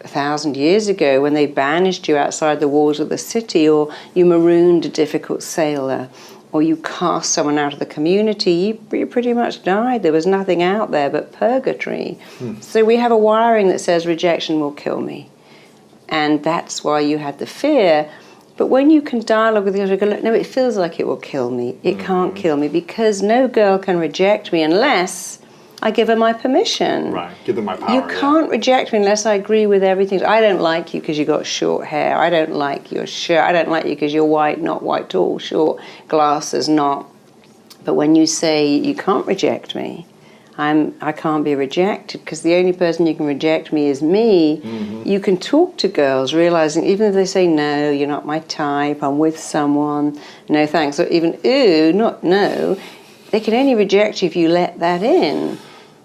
1,000 years ago, when they banished you outside the walls of the city, or you marooned a difficult sailor, or you cast someone out of the community, you pretty much died. There was nothing out there but purgatory. So we have a wiring that says rejection will kill me. And that's why you had the fear. But when you can dialogue with the other, go, look, no, it feels like it will kill me. It can't kill me, because no girl can reject me unless I give her my permission. Right, give them my power. You can't reject me unless I agree with everything. I don't like you because you got short hair. I don't like your shirt. I don't like you because you're white, not white, tall, short, glasses, not. But when you say you can't reject me, I can't be rejected, because the only person you can reject me is me. You can talk to girls realizing even if they say, no, you're not my type, I'm with someone, no thanks, or even, ooh, not no, they can only reject you if you let that in.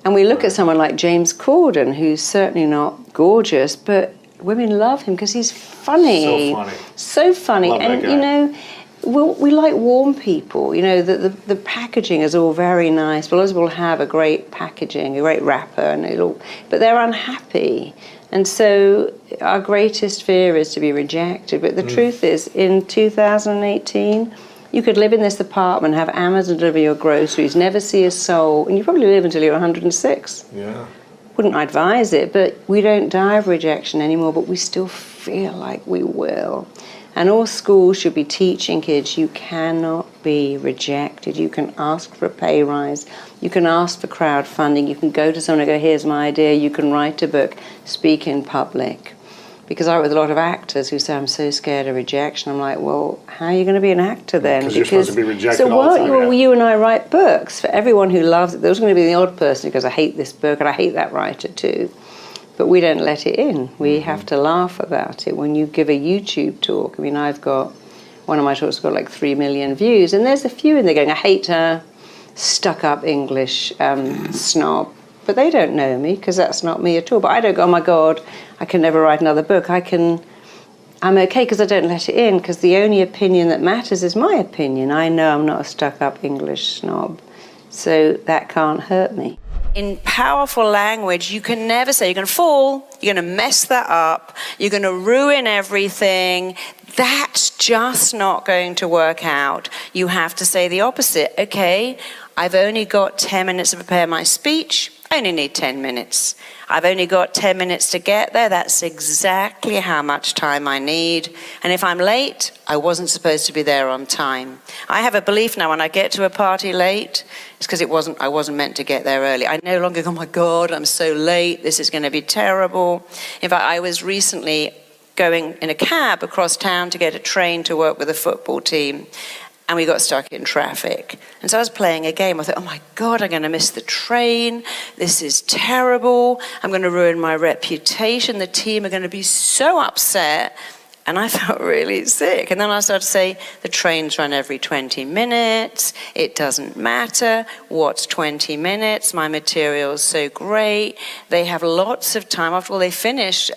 And we look at someone like James Corden, who's certainly not gorgeous, but women love him because he's funny. So funny. So funny. Love and, that guy. We like warm people. The packaging is all very nice. But lots of people have a great packaging, a great wrapper, but they're unhappy. And so our greatest fear is to be rejected. But the truth is, in 2018, you could live in this apartment, have Amazon deliver your groceries, never see a soul, and you probably live until you're 106. Yeah. Wouldn't advise it, but we don't die of rejection anymore, but we still feel like we will. And all schools should be teaching kids, you cannot be rejected. You can ask for a pay rise. You can ask for crowdfunding. You can go to someone and go, here's my idea. You can write a book, speak in public. Because I work with a lot of actors who say, I'm so scared of rejection. I'm like, well, how are you going to be an actor then? Because you're supposed to be rejected all the time. So you and I write books. For everyone who loves it, there's going to be the odd person who goes, I hate this book and I hate that writer too. But we don't let it in. We have to laugh about it. When you give a YouTube talk, I've got one of my talks got like 3 million views, and there's a few in there going, I hate her, stuck-up English snob. But they don't know me, because that's not me at all. But I don't go, oh my God, I can never write another book. I'm okay because I don't let it in, because the only opinion that matters is my opinion. I know I'm not a stuck-up English snob, so that can't hurt me. In powerful language, you can never say you're going to fall, you're going to mess that up, you're going to ruin everything. That's just not going to work out. You have to say the opposite. Okay, I've only got 10 minutes to prepare my speech. I only need 10 minutes. I've only got 10 minutes to get there. That's exactly how much time I need. And if I'm late, I wasn't supposed to be there on time. I have a belief now when I get to a party late, it's because I wasn't meant to get there early. I no longer go, oh my God, I'm so late. This is going to be terrible. In fact, I was recently going in a cab across town to get a train to work with a football team. And we got stuck in traffic. And so I was playing a game. I thought, oh my God, I'm going to miss the train. This is terrible. I'm going to ruin my reputation. The team are going to be so upset. And I felt really sick. And then I started to say, the trains run every 20 minutes. It doesn't matter. What's 20 minutes? My material's so great. They have lots of time. After all, they finished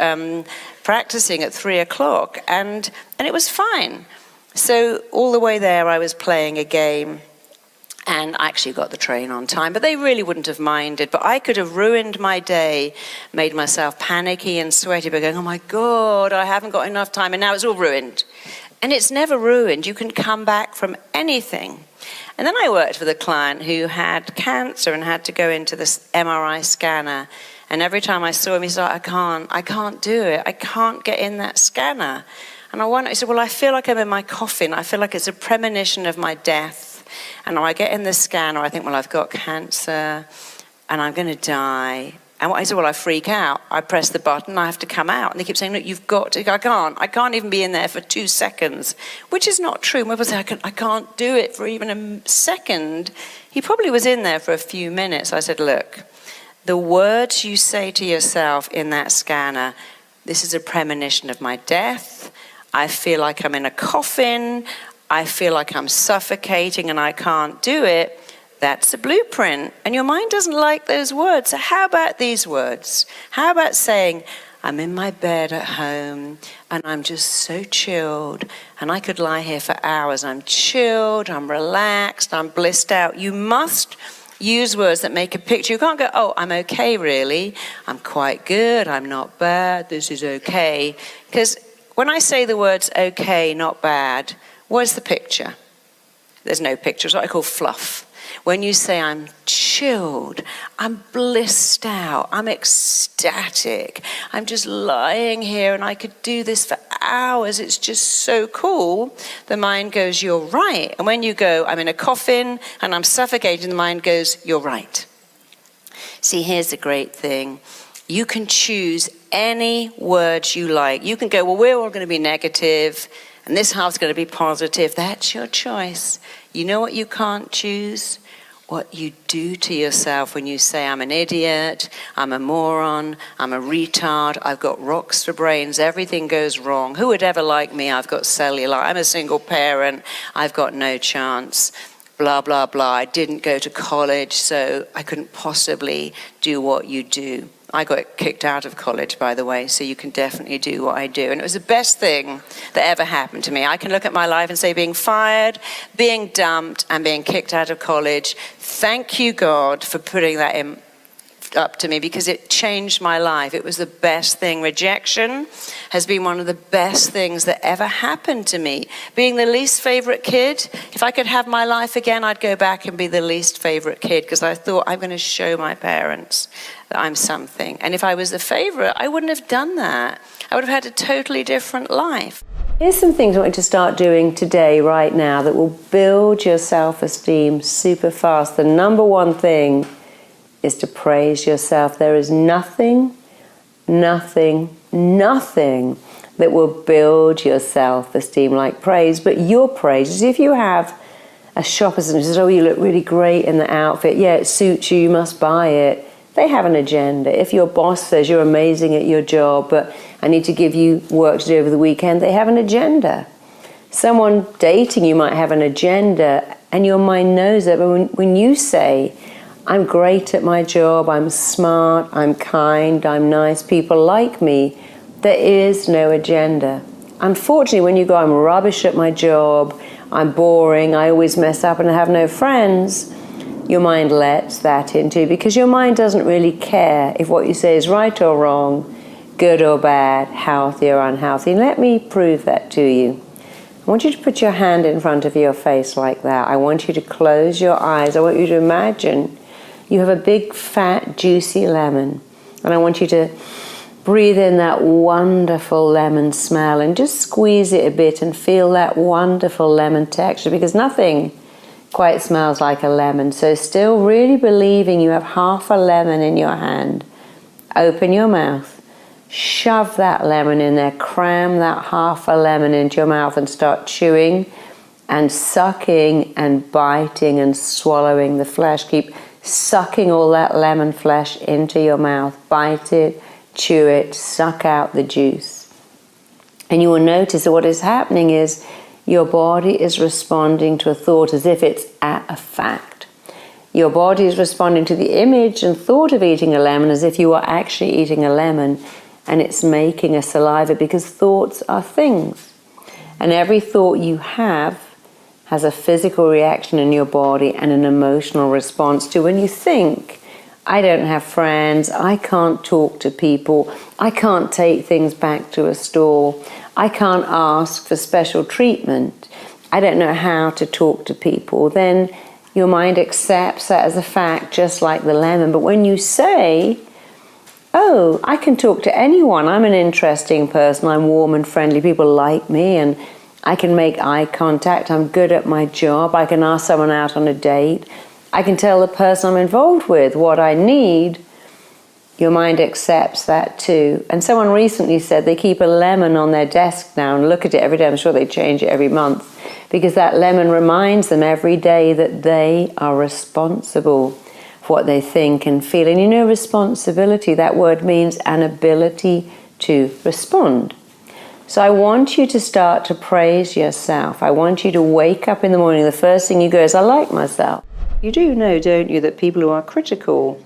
practicing at 3 o'clock. And it was fine. So all the way there, I was playing a game, and I actually got the train on time, but they really wouldn't have minded. But I could have ruined my day, made myself panicky and sweaty by going, oh my God, I haven't got enough time, and now it's all ruined. And it's never ruined. You can come back from anything. And then I worked with a client who had cancer and had to go into this MRI scanner. And every time I saw him, he said, I can't do it. I can't get in that scanner. And he said, well, I feel like I'm in my coffin. I feel like it's a premonition of my death. And when I get in the scanner, I think, well, I've got cancer and I'm going to die. And I said, well, I freak out. I press the button, I have to come out. And they keep saying, look, you've got to. I can't even be in there for 2 seconds, which is not true. When people say, I can't do it for even a second, he probably was in there for a few minutes. I said, look, the words you say to yourself in that scanner, this is a premonition of my death. I feel like I'm in a coffin. I feel like I'm suffocating and I can't do it. That's a blueprint. And your mind doesn't like those words. So how about these words? How about saying, I'm in my bed at home and I'm just so chilled and I could lie here for hours. I'm chilled, I'm relaxed, I'm blissed out. You must use words that make a picture. You can't go, oh, I'm okay really. I'm quite good, I'm not bad, this is okay. Because when I say the words okay, not bad, where's the picture? There's no picture. It's what I call fluff. When you say I'm chilled, I'm blissed out, I'm ecstatic, I'm just lying here and I could do this for hours, it's just so cool, the mind goes, you're right. And when you go, I'm in a coffin and I'm suffocating, the mind goes, you're right. See, here's the great thing. You can choose any words you like. You can go, well, we're all going to be negative, and this half's going to be positive. That's your choice. You know what you can't choose? What you do to yourself when you say, I'm an idiot, I'm a moron, I'm a retard, I've got rocks for brains, everything goes wrong. Who would ever like me? I've got cellular, I'm a single parent, I've got no chance. Blah, blah, blah. I didn't go to college, so I couldn't possibly do what you do. I got kicked out of college, by the way, so you can definitely do what I do. And it was the best thing that ever happened to me. I can look at my life and say being fired, being dumped, and being kicked out of college, thank you, God, for putting that in up to me, because it changed my life. It was the best thing. Rejection has been one of the best things that ever happened to me. Being the least favorite kid, if I could have my life again, I'd go back and be the least favorite kid, because I thought I'm going to show my parents that I'm something. And if I was the favorite, I wouldn't have done that. I would have had a totally different life. Here's some things I want you to start doing today, right now, that will build your self-esteem super fast. The number one thing is to praise yourself. There is nothing that will build your self-esteem like praise, but your praise is if you have a shop assistant who says, oh, you look really great in the outfit, yeah, it suits you, you must buy it. They have an agenda. If your boss says you're amazing at your job, but I need to give you work to do over the weekend, they have an agenda. Someone dating you might have an agenda, and your mind knows it. But when you say, I'm great at my job, I'm smart, I'm kind, I'm nice, people like me, there is no agenda. Unfortunately, when you go, I'm rubbish at my job, I'm boring, I always mess up and I have no friends, your mind lets that into you, because your mind doesn't really care if what you say is right or wrong, good or bad, healthy or unhealthy. And let me prove that to you. I want you to put your hand in front of your face like that. I want you to close your eyes. I want you to imagine you have a big, fat, juicy lemon. And I want you to breathe in that wonderful lemon smell and just squeeze it a bit and feel that wonderful lemon texture, because nothing quite smells like a lemon. So still really believing you have half a lemon in your hand, open your mouth, shove that lemon in there, cram that half a lemon into your mouth and start chewing and sucking and biting and swallowing the flesh. Keep sucking all that lemon flesh into your mouth. Bite it, chew it, suck out the juice. And you will notice that what is happening is your body is responding to a thought as if it's a fact. Your body is responding to the image and thought of eating a lemon as if you are actually eating a lemon, and it's making a saliva, because thoughts are things. And every thought you have has a physical reaction in your body and an emotional response to. When you think, I don't have friends, I can't talk to people, I can't take things back to a store, I can't ask for special treatment, I don't know how to talk to people, then your mind accepts that as a fact, just like the lemon. But when you say, oh, I can talk to anyone, I'm an interesting person, I'm warm and friendly, people like me, and I can make eye contact, I'm good at my job, I can ask someone out on a date, I can tell the person I'm involved with what I need, your mind accepts that too. And someone recently said they keep a lemon on their desk now and look at it every day. I'm sure they change it every month, because that lemon reminds them every day that they are responsible for what they think and feel. And you know, responsibility, that word means an ability to respond. So I want you to start to praise yourself. I want you to wake up in the morning, the first thing you go is, I like myself. You do know, don't you, that people who are critical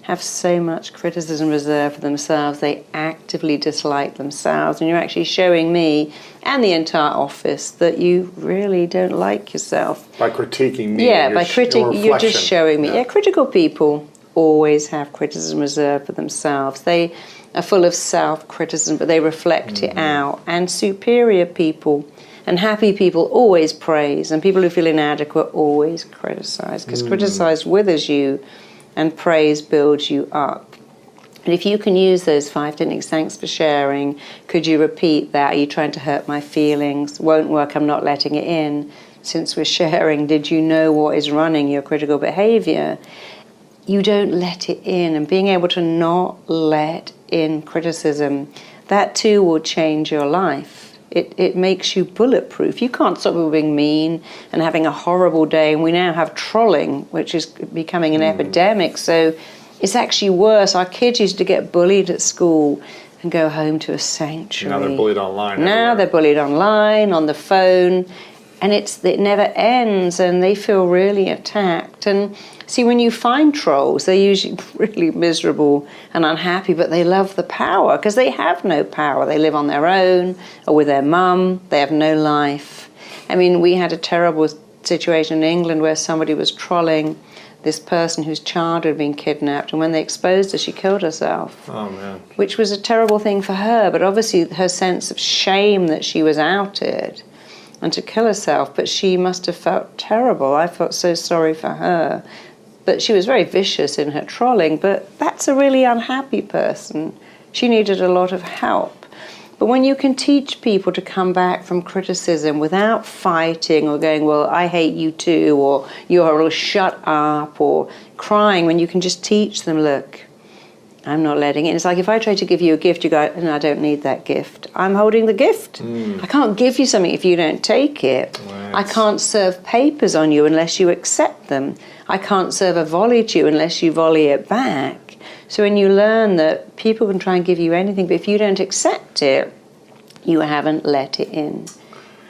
have so much criticism reserved for themselves. They actively dislike themselves. And you're actually showing me and the entire office that you really don't like yourself. By critiquing me. Yeah, by critiquing, you're just showing me. Yeah, critical people always have criticism reserved for themselves. They are full of self-criticism, but they reflect it out. And superior people and happy people always praise, and people who feel inadequate always criticize, because criticize withers you and praise builds you up. And if you can use those 5 techniques, thanks for sharing, could you repeat that? Are you trying to hurt my feelings? Won't work, I'm not letting it in. Since we're sharing, did you know what is running your critical behavior? You don't let it in, and being able to not let in criticism, that too will change your life. It makes you bulletproof. You can't stop people being mean and having a horrible day. And we now have trolling, which is becoming an epidemic. So it's actually worse. Our kids used to get bullied at school and go home to a sanctuary. Now they're bullied online. Now they're bullied online, on the phone. And it never ends, and they feel really attacked. And see, when you find trolls, they're usually really miserable and unhappy, but they love the power because they have no power. They live on their own or with their mum. They have no life. I mean, we had a terrible situation in England where somebody was trolling this person whose child had been kidnapped, and when they exposed her, she killed herself. Oh, man. Which was a terrible thing for her, but obviously her sense of shame that she was outed and to kill herself, but she must have felt terrible. I felt so sorry for her. But she was very vicious in her trolling, but that's a really unhappy person. She needed a lot of help. But when you can teach people to come back from criticism without fighting or going, well, I hate you too, or you're shut up, or crying, when you can just teach them, look, I'm not letting it. It's like if I try to give you a gift, you go, no, I don't need that gift. I'm holding the gift. I can't give you something if you don't take it. Right. I can't serve papers on you unless you accept them. I can't serve a volley to you unless you volley it back. So when you learn that people can try and give you anything, but if you don't accept it, you haven't let it in.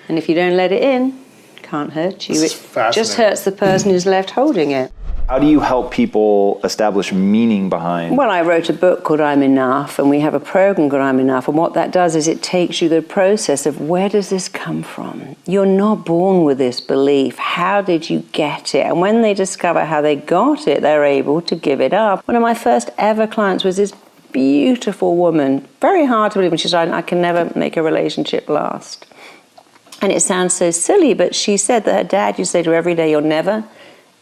And if you don't let it in, it can't hurt you. This is It just hurts the person who's left holding it. How do you help people establish meaning behind? Well, I wrote a book called I'm Enough, and we have a program called I'm Enough, and what that does is it takes you the process of where does this come from? You're not born with this belief. How did you get it? And when they discover how they got it, they're able to give it up. One of my first ever clients was this beautiful woman, very hard to believe, and she said, I can never make a relationship last. And it sounds so silly, but she said that her dad used to say to her every day, you'll never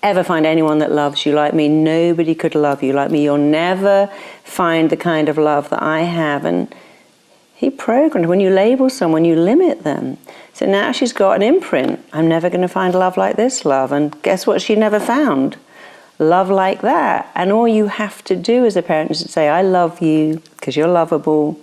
ever find anyone that loves you like me. Nobody could love you like me. You'll never find the kind of love that I have. And he programmed, when you label someone, you limit them. So now she's got an imprint. I'm never going to find love like this love. And guess what she never found? Love like that. And all you have to do as a parent is to say, I love you because you're lovable.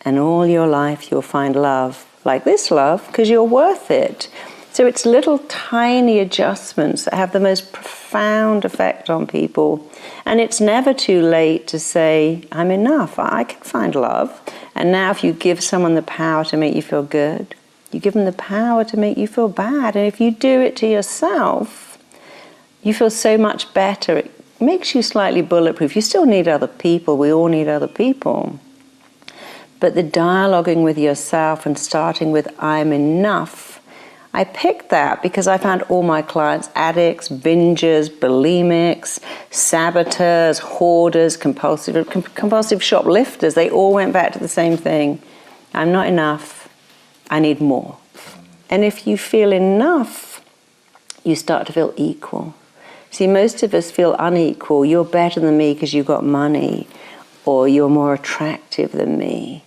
And all your life you'll find love like this love because you're worth it. So it's little tiny adjustments that have the most profound effect on people. And it's never too late to say, I'm enough, I can find love. And now if you give someone the power to make you feel good, you give them the power to make you feel bad. And if you do it to yourself, you feel so much better. It makes you slightly bulletproof. You still need other people. We all need other people. But the dialoguing with yourself and starting with I'm enough, I picked that because I found all my clients addicts, bingers, bulimics, saboteurs, hoarders, compulsive shoplifters. They all went back to the same thing. I'm not enough. I need more. And if you feel enough, you start to feel equal. See, most of us feel unequal. You're better than me because you've got money, or you're more attractive than me.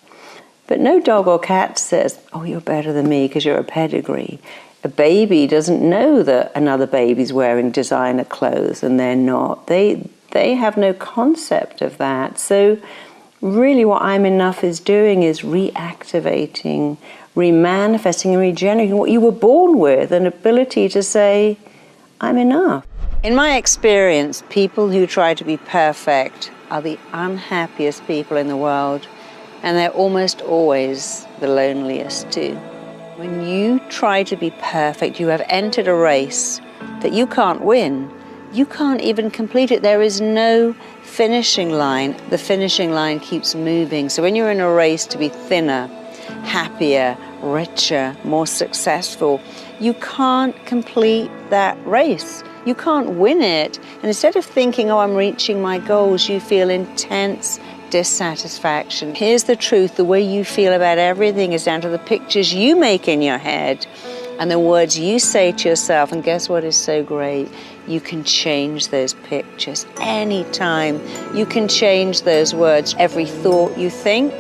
But no dog or cat says, oh, you're better than me because you're a pedigree. A baby doesn't know that another baby's wearing designer clothes and they're not. They have no concept of that. So really what I'm Enough is doing is reactivating, remanifesting and regenerating what you were born with, an ability to say, I'm enough. In my experience, people who try to be perfect are the unhappiest people in the world. And they're almost always the loneliest too. When you try to be perfect, you have entered a race that you can't win. You can't even complete it. There is no finishing line. The finishing line keeps moving. So when you're in a race to be thinner, happier, richer, more successful, you can't complete that race. You can't win it. And instead of thinking, oh, I'm reaching my goals, you feel intense dissatisfaction. Here's the truth. The way you feel about everything is down to the pictures you make in your head and the words you say to yourself. And guess what is so great? You can change those pictures anytime. You can change those words. Every thought you think,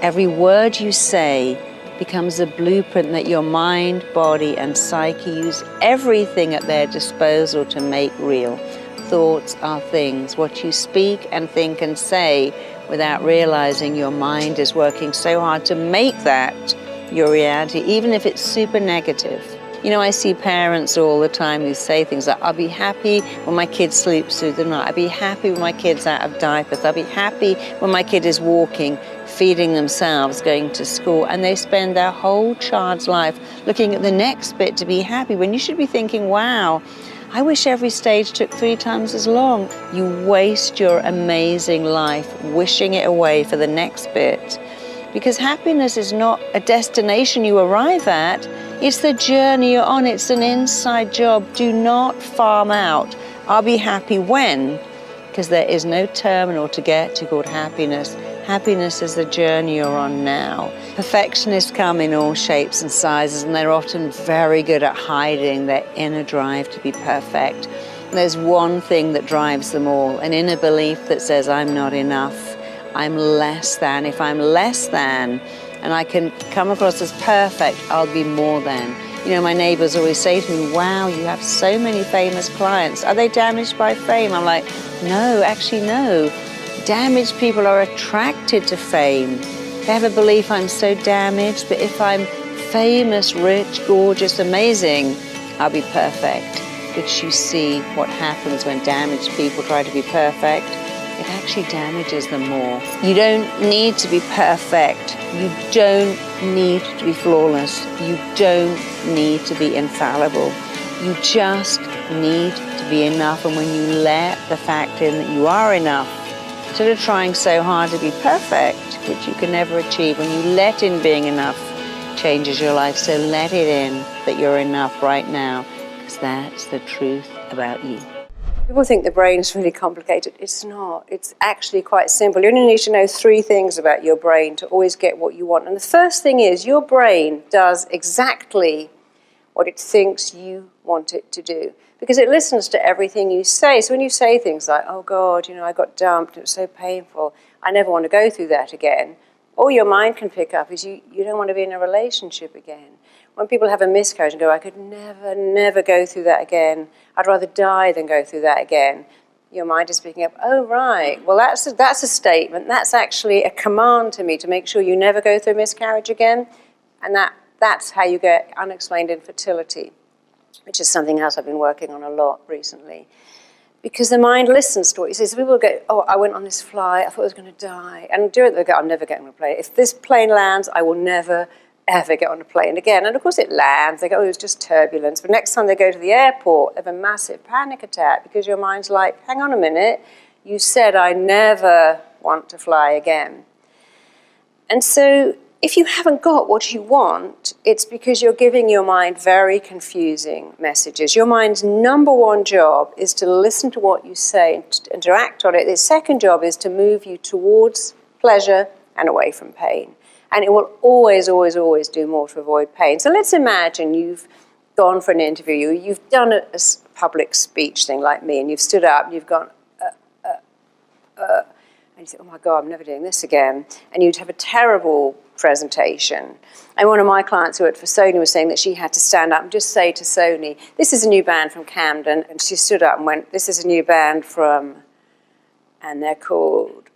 every word you say becomes a blueprint that your mind, body, and psyche use everything at their disposal to make real. Thoughts are things. What you speak and think and say without realizing your mind is working so hard to make that your reality, even if it's super negative. You know, I see parents all the time who say things like, I'll be happy when my kid sleeps through the night. I'll be happy when my kid's out of diapers. I'll be happy when my kid is walking, feeding themselves, going to school. And they spend their whole child's life looking at the next bit to be happy, when you should be thinking, wow, I wish every stage took 3 times as long. You waste your amazing life wishing it away for the next bit. Because happiness is not a destination you arrive at, it's the journey you're on. It's an inside job. Do not farm out, I'll be happy when, because there is no terminal to get to called happiness. Happiness is the journey you're on now. Perfectionists come in all shapes and sizes, and they're often very good at hiding their inner drive to be perfect. There's one thing that drives them all, an inner belief that says, I'm not enough, I'm less than. If I'm less than, and I can come across as perfect, I'll be more than. You know, my neighbors always say to me, wow, you have so many famous clients. Are they damaged by fame? I'm like, no, actually no. Damaged people are attracted to fame. They have a belief I'm so damaged, but if I'm famous, rich, gorgeous, amazing, I'll be perfect. Because you see what happens when damaged people try to be perfect. it actually damages them more. You don't need to be perfect. You don't need to be flawless. You don't need to be infallible. You just need to be enough. And when you let the fact in that you are enough, instead of trying so hard to be perfect, which you can never achieve, when you let in being enough, changes your life. So let it in that you're enough right now, because that's the truth about you. People think the brain is really complicated. It's not. It's actually quite simple. You only need to know 3 things about your brain to always get what you want. And the first thing is your brain does exactly what it thinks you want it to do, because it listens to everything you say. So when you say things like, oh God, you know, I got dumped, it was so painful, I never want to go through that again, all your mind can pick up is you don't want to be in a relationship again. When people have a miscarriage and go, I could never go through that again, I'd rather die than go through that again, your mind is picking up, oh right, well that's a statement, that's actually a command to me to make sure you never go through a miscarriage again, and that's how you get unexplained infertility, which is something else I've been working on a lot recently. Because the mind listens to what you say. So people go, oh, I went on this flight, I thought I was going to die. And during they go, I'm never getting on a plane. If this plane lands, I will never, ever get on a plane again. And of course it lands. They go, oh, it was just turbulence. But next time they go to the airport, they have a massive panic attack because your mind's like, hang on a minute, you said I never want to fly again. And so if you haven't got what you want, it's because you're giving your mind very confusing messages. Your mind's number one job is to listen to what you say and to act on it. Its second job is to move you towards pleasure and away from pain. And it will always, always, always do more to avoid pain. So let's imagine you've gone for an interview, you've done a public speech thing like me, and you've stood up and you've gone, and you think, oh my God, I'm never doing this again. And you'd have a terrible presentation. And one of my clients who worked for Sony was saying that she had to stand up and just say to Sony, this is a new band from Camden. And she stood up and went, this is a new band from, and they're called,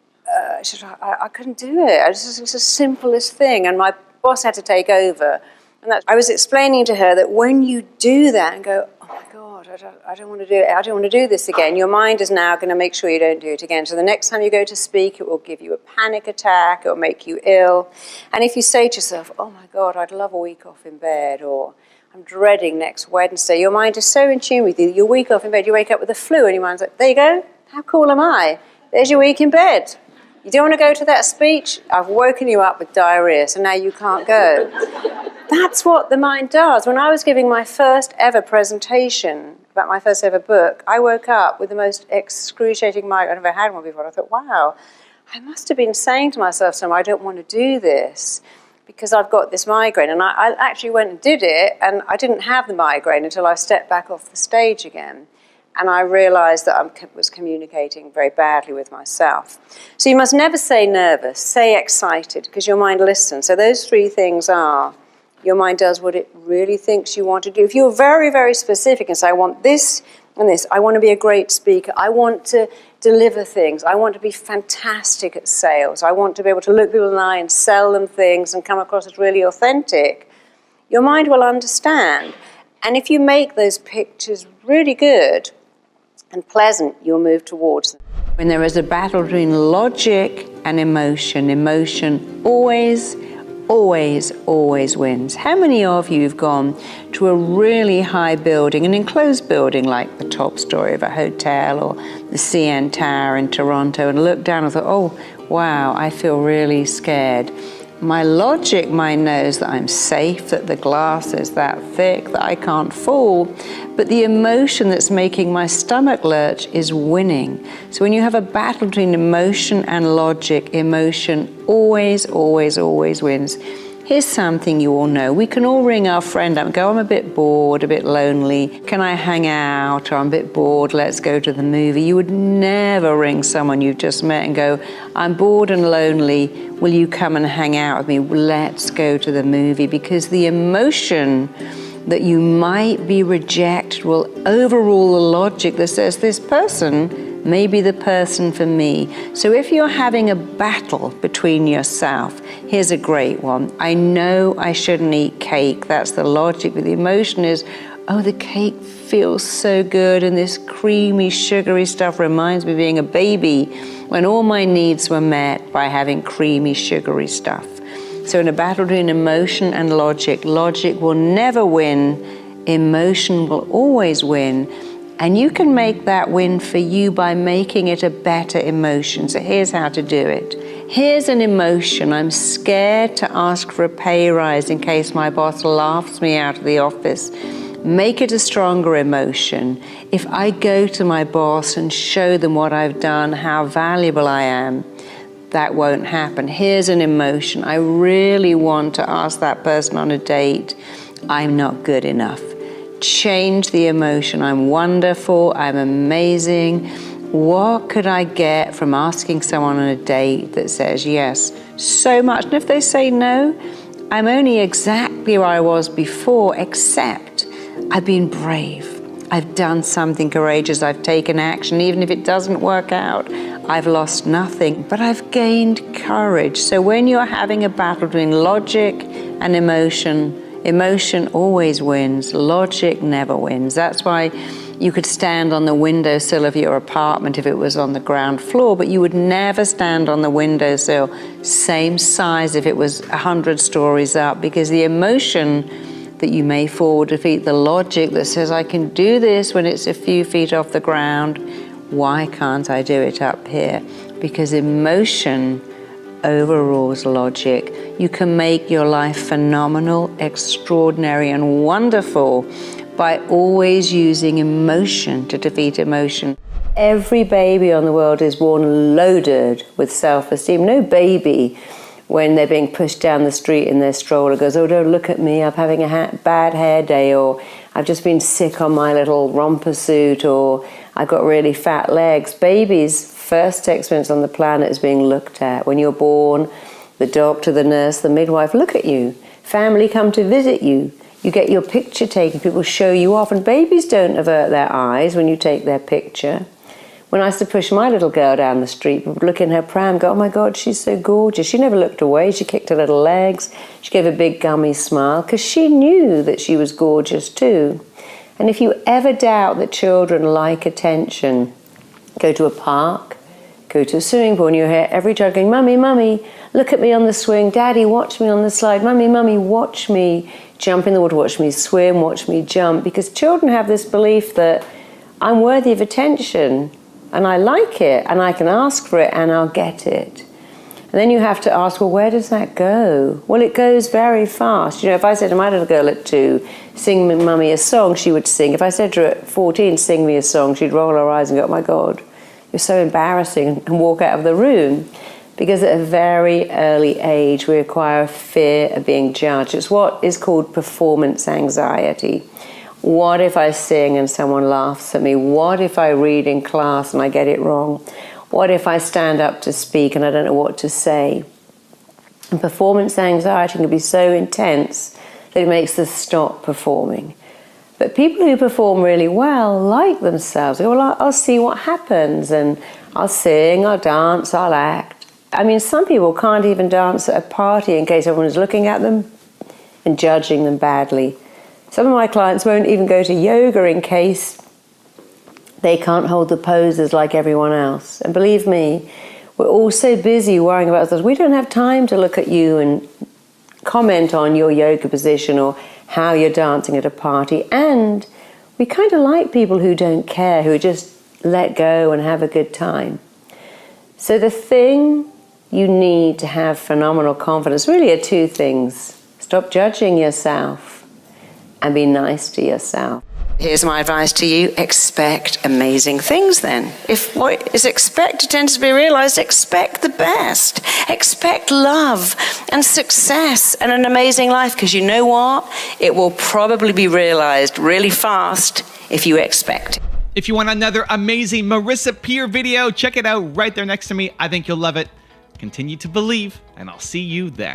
she said, I couldn't do it. It's the simplest thing. And my boss had to take over. And I was explaining to her that when you do that and go, oh my God, I don't want to do it. I don't want to do this again. Your mind is now going to make sure you don't do it again. So the next time you go to speak, it will give you a panic attack. It will make you ill. And if you say to yourself, oh my God, I'd love a week off in bed, or I'm dreading next Wednesday, your mind is so in tune with you. Your week off in bed, you wake up with the flu, and your mind's like, there you go. How cool am I? There's your week in bed. You don't want to go to that speech? I've woken you up with diarrhea, so now you can't go. That's what the mind does. When I was giving my first ever presentation about my first ever book, I woke up with the most excruciating migraine. I've never had one before. I thought, wow, I must have been saying to myself somewhere, I don't want to do this because I've got this migraine. And I actually went and did it, and I didn't have the migraine until I stepped back off the stage again. And I realized that I was communicating very badly with myself. So you must never say nervous, say excited, because your mind listens. So those 3 things are, your mind does what it really thinks you want to do. If you're very, very specific and say, I want this and this, I want to be a great speaker, I want to deliver things, I want to be fantastic at sales, I want to be able to look people in the eye and sell them things and come across as really authentic, your mind will understand. And if you make those pictures really good and pleasant, you'll move towards them. When there is a battle between logic and emotion, emotion always wins. How many of you have gone to a really high building, an enclosed building like the top story of a hotel or the CN Tower in Toronto, and looked down and thought, oh, wow, I feel really scared. My logic mind knows that I'm safe, that the glass is that thick, that I can't fall, but the emotion that's making my stomach lurch is winning. So when you have a battle between emotion and logic, emotion always wins. Here's something you all know. We can all ring our friend up and go, I'm a bit bored, a bit lonely. Can I hang out? Or I'm a bit bored, let's go to the movie. You would never ring someone you've just met and go, I'm bored and lonely. Will you come and hang out with me? Let's go to the movie. Because the emotion that you might be rejected will overrule the logic that says this person may be the person for me. So if you're having a battle between yourself, here's a great one. I know I shouldn't eat cake. That's the logic, but the emotion is, oh, the cake feels so good, and this creamy, sugary stuff reminds me of being a baby when all my needs were met by having creamy, sugary stuff. So in a battle between emotion and logic, logic will never win, emotion will always win, and you can make that win for you by making it a better emotion. So here's how to do it. Here's an emotion. I'm scared to ask for a pay rise in case my boss laughs me out of the office. Make it a stronger emotion. If I go to my boss and show them what I've done, how valuable I am, that won't happen. Here's an emotion. I really want to ask that person on a date, I'm not good enough. Change the emotion. I'm wonderful, I'm amazing. What could I get from asking someone on a date that says yes? So much. And if they say no, I'm only exactly where I was before, except I've been brave. I've done something courageous. I've taken action. Even if it doesn't work out, I've lost nothing, but I've gained courage. So when you're having a battle between logic and emotion, emotion always wins. Logic never wins. That's why you could stand on the windowsill of your apartment if it was on the ground floor, but you would never stand on the windowsill same size if it was 100 stories up, because the emotion that you may fall will defeat the logic that says, I can do this when it's a few feet off the ground. Why can't I do it up here? Because emotion overrules logic. You can make your life phenomenal, extraordinary, and wonderful by always using emotion to defeat emotion. Every baby on the world is born loaded with self-esteem. No baby, when they're being pushed down the street in their stroller, goes, oh, don't look at me, I'm having a bad hair day, or I've just been sick on my little romper suit, or I've got really fat legs. Babies' first experience on the planet is being looked at. When you're born, the doctor, the nurse, the midwife look at you. Family come to visit you. You get your picture taken, people show you off, and babies don't avert their eyes when you take their picture. When I used to push my little girl down the street, people would look in her pram and go, oh my God, she's so gorgeous. She never looked away. She kicked her little legs. She gave a big gummy smile because she knew that she was gorgeous too. And if you ever doubt that children like attention, go to a park, go to a swimming pool, and you hear every child going, Mummy, Mummy, look at me on the swing. Daddy, watch me on the slide. Mummy, Mummy, watch me jump in the water, watch me swim, watch me jump. Because children have this belief that I'm worthy of attention, and I like it, and I can ask for it, and I'll get it. And then you have to ask, well, where does that go? Well, it goes very fast. You know, if I said to my little girl at 2, sing me, Mummy, a song, she would sing. If I said to her at 14, sing me a song, she'd roll her eyes and go, oh my God, you're so embarrassing, and walk out of the room. Because at a very early age, we acquire fear of being judged. It's what is called performance anxiety. What if I sing and someone laughs at me? What if I read in class and I get it wrong? What if I stand up to speak and I don't know what to say? And performance anxiety can be so intense that it makes us stop performing. But people who perform really well like themselves. They go, well, I'll see what happens, and I'll sing, I'll dance, I'll act. I mean, some people can't even dance at a party in case everyone's looking at them and judging them badly. Some of my clients won't even go to yoga in case they can't hold the poses like everyone else. And believe me, we're all so busy worrying about ourselves. We don't have time to look at you and comment on your yoga position or how you're dancing at a party. And we kind of like people who don't care, who just let go and have a good time. So the thing you need to have phenomenal confidence really are 2 things. Stop judging yourself and be nice to yourself. Here's my advice to you. Expect amazing things then. If what is expected tends to be realized, expect the best. Expect love and success and an amazing life, because you know what? It will probably be realized really fast if you expect it. If you want another amazing Marisa Peer video, check it out right there next to me. I think you'll love it. Continue to believe, and I'll see you there.